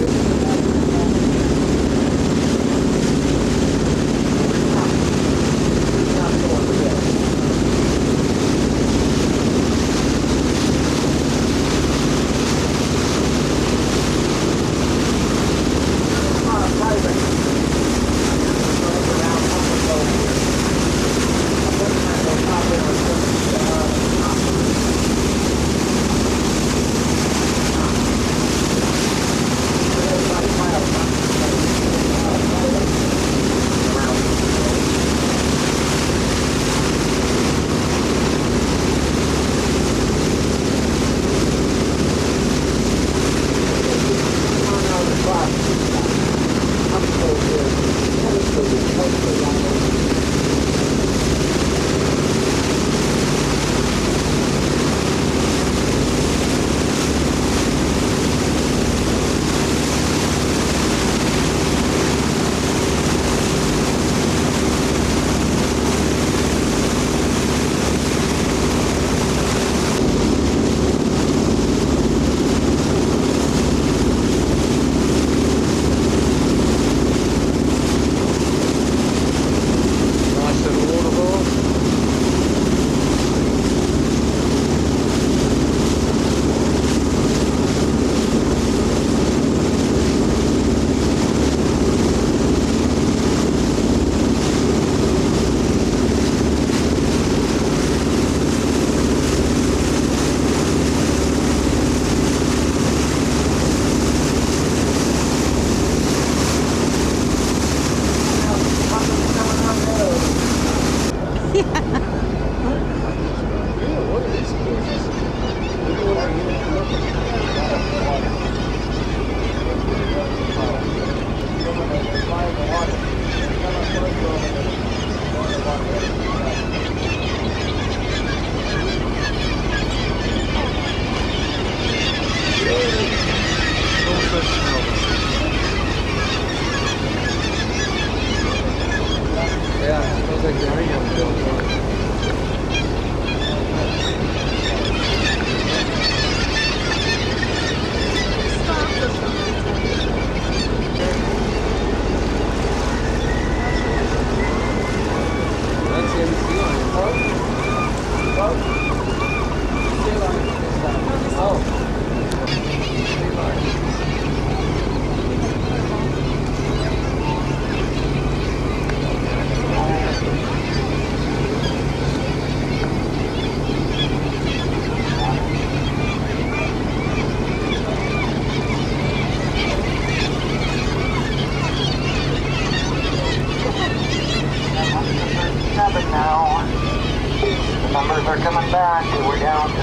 numbers are coming back. We're down to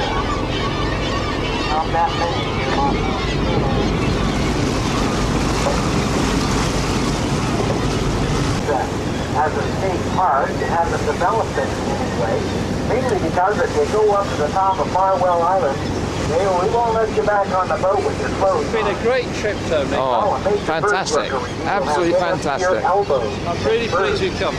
not that many. As a state park, it hasn't developed it in any way. Mainly because if you go up to the top of Farwell Island, we won't let you back on the boat with your clothes. It's been a great trip, Tony. Oh, fantastic. Absolutely fantastic. I'm really pleased you come.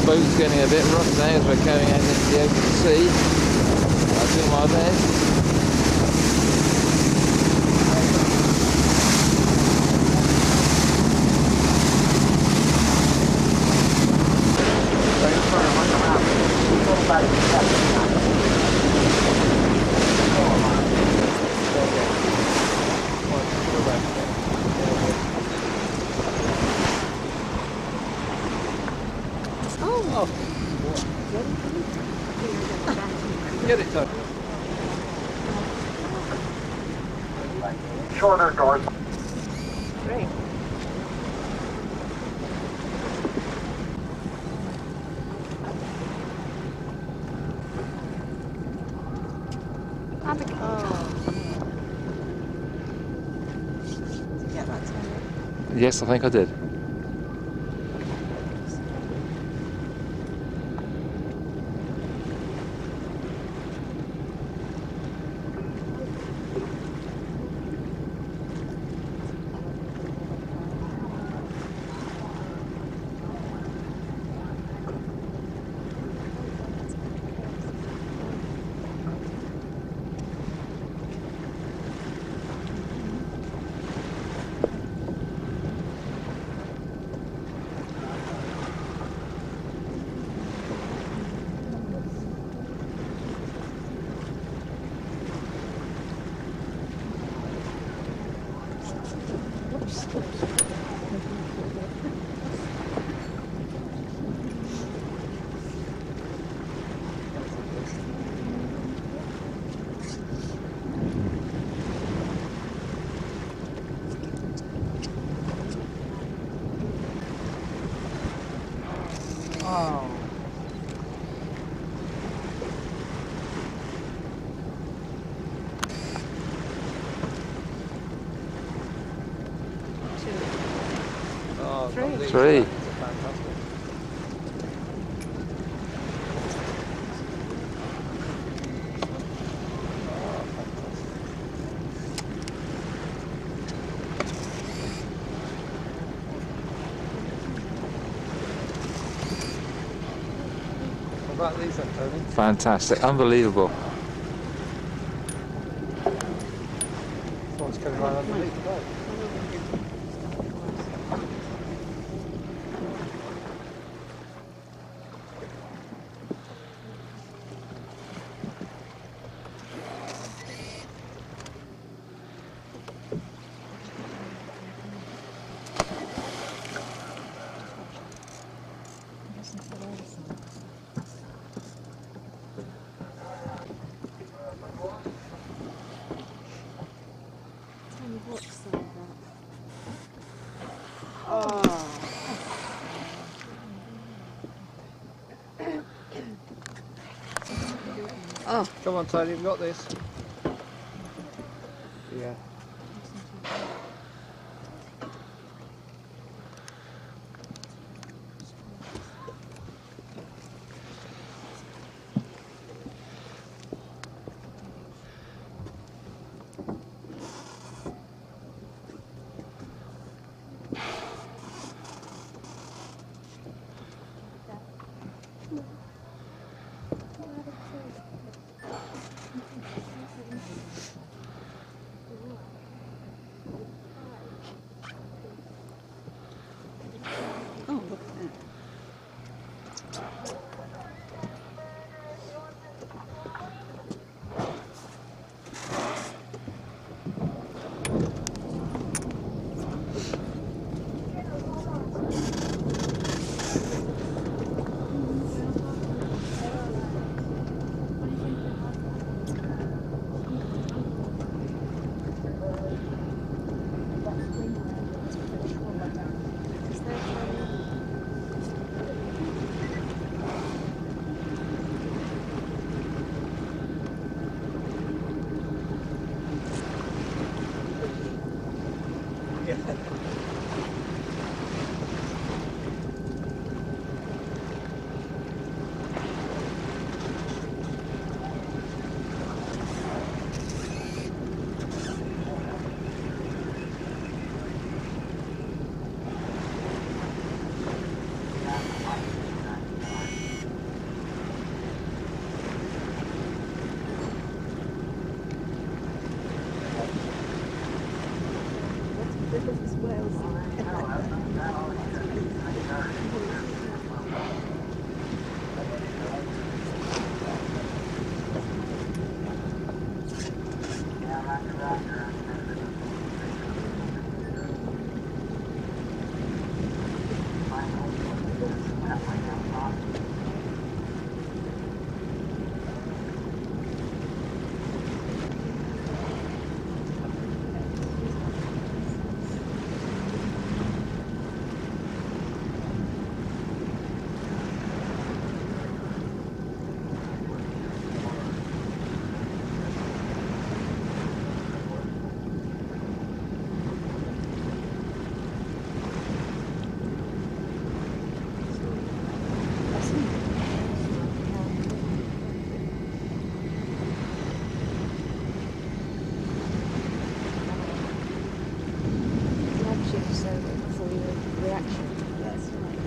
Boat's getting a bit rough now as we're coming out into the open sea. I'll do my best. Oh. Get it done. Shorter doors. Great. Yes, I think I did. Oh. Oh, Three. Three. Fantastic. What about these then, Tony? Fantastic. Unbelievable. One's coming right underneath the boat. Oh. Come on, Tony, you've got this. Yeah. Oh, look at that. direction. That's right.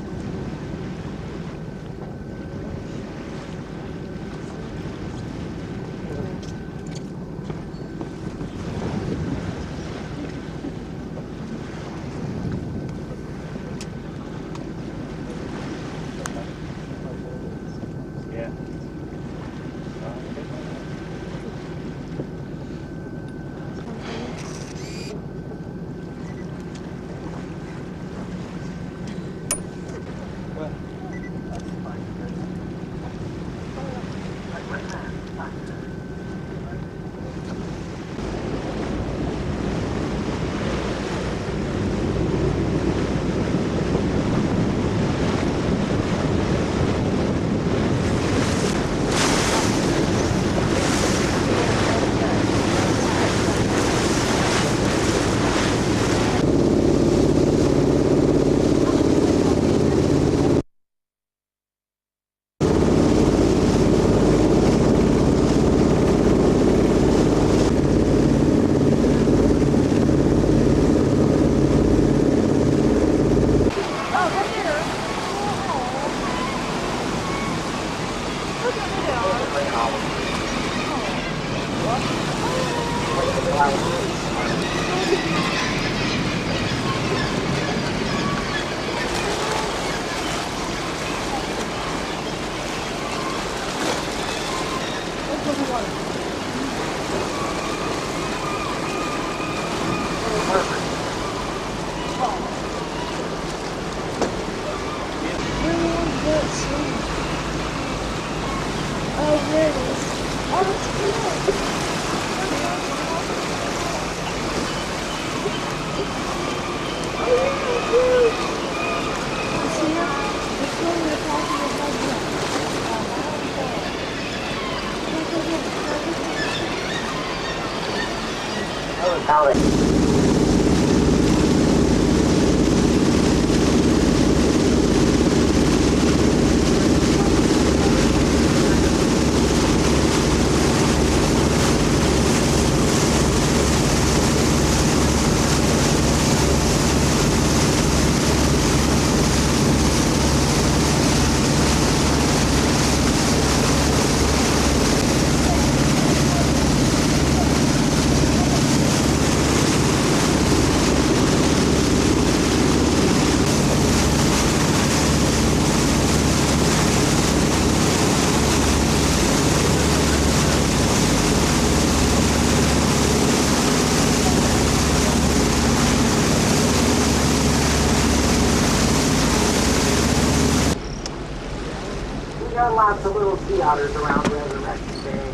Got lots of little sea otters around Resurrection Bay.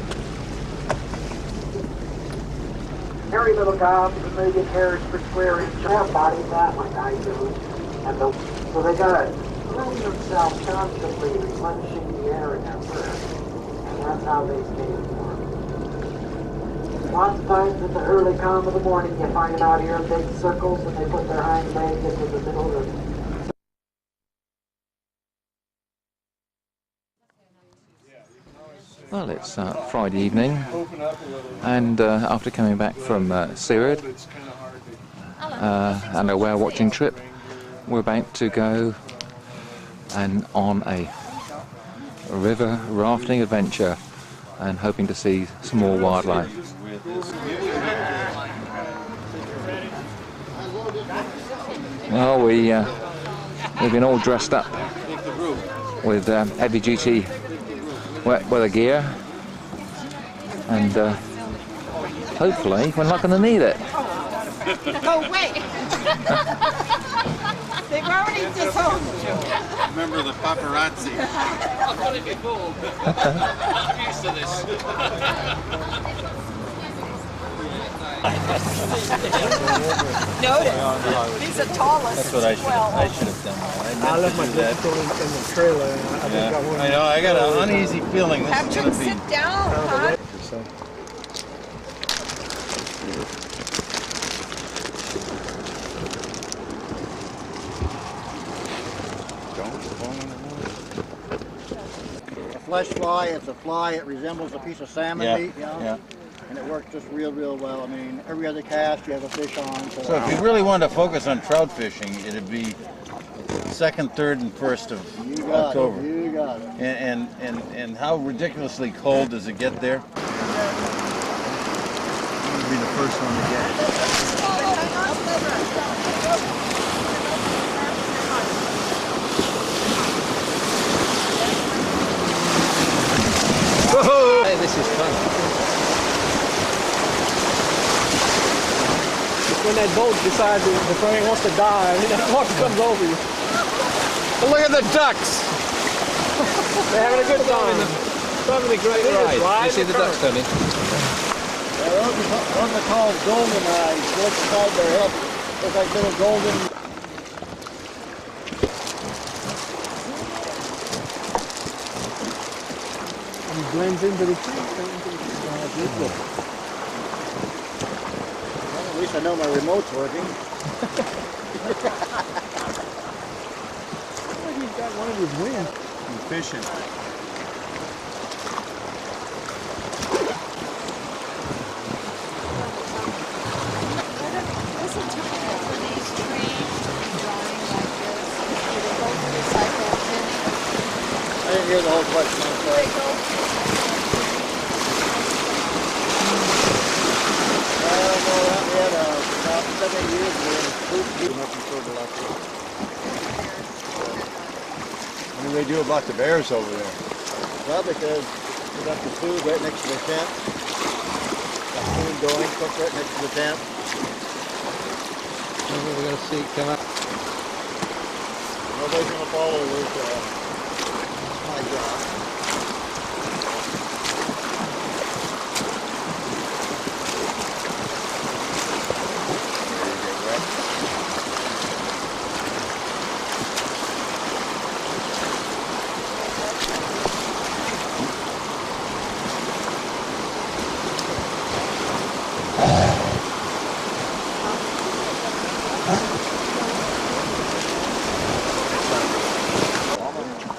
Hairy little gobs, and they get hairs per square inch. They have bodies that like I do. And so they gotta clean themselves constantly, replenishing the air in their fur. And that's how they stay warm. Lots of times at the early calm of the morning, you find them out here in big circles, and they put their hind legs into the middle of the Well, it's Friday evening, and after coming back from Serid and a whale watching trip, we're about to go and on a river rafting adventure and hoping to see some more wildlife. Well, we've been all dressed up with heavy-duty wet weather gear, and hopefully we're not going to need it. Oh wait! They've already disowned you. Remember the paparazzi. I'm going to be fooled. I'm used to this. Notice, he's the tallest. That's what I should have done. I left my vehicle in the trailer. And I just got one. I know, I got an uneasy feeling this Have is him going to be... sit down, huh? A flesh fly, it's a fly, it resembles a piece of salmon meat, you know? Yeah. and it works just real well. I mean, every other cast you have a fish on. So if you really wanted to focus on trout fishing, it'd be 2nd, 3rd, and 1st of October. You got it. And how ridiculously cold does it get there? You'll be the first one to get it. Hey, this is fun. When that boat decides the plane wants to die, and that water comes over you. Well, look at the ducks! They're having a good time. Having a great ride. You see the ducks, Tony? Those are called golden eyes. Look inside their head. Look like little golden. He blends into the tree. Well, at least I know my remote's working. He's got one of his wings. I'm fishing. I didn't hear the whole question. I'm sorry. We had about 7 years ago. Nothing sort of left. What do they do about the bears over there? Well, because we got the food right next to the tent. Got food going, cooked right next to the tent. We're going to see it come up. Nobody's going to follow this. My job.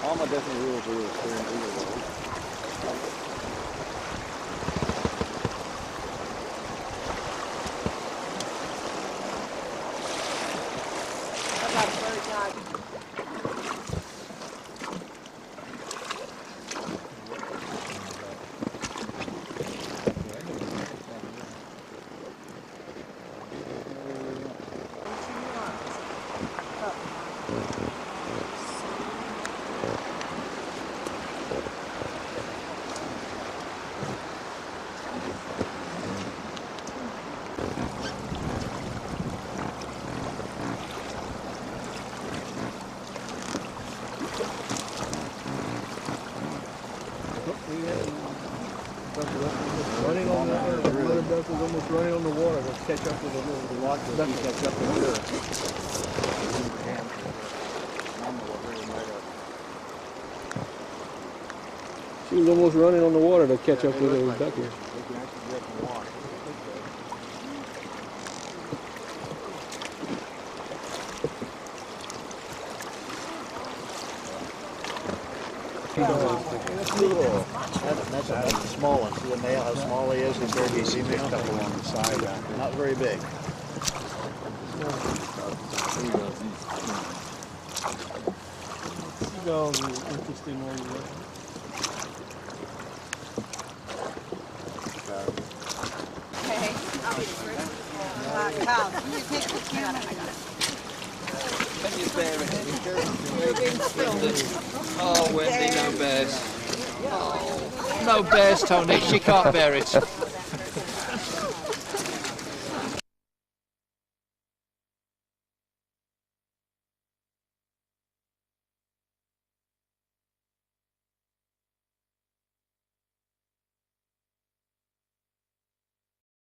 All my different rules are clear and legal. Running on the mother duck was almost running on the water to catch up with the little Watch this, you catch up with her. She was almost running on the water to catch up with the duck here. That's a small one. See the male, how small he is compared to the female? Couple on the side. Not very big. Seagulls are interesting where you look. Hey, I'll be the first. Cal, you take the camera. I got it. Oh, Wendy, no bears. Oh, no bears, Tony. She can't bear it.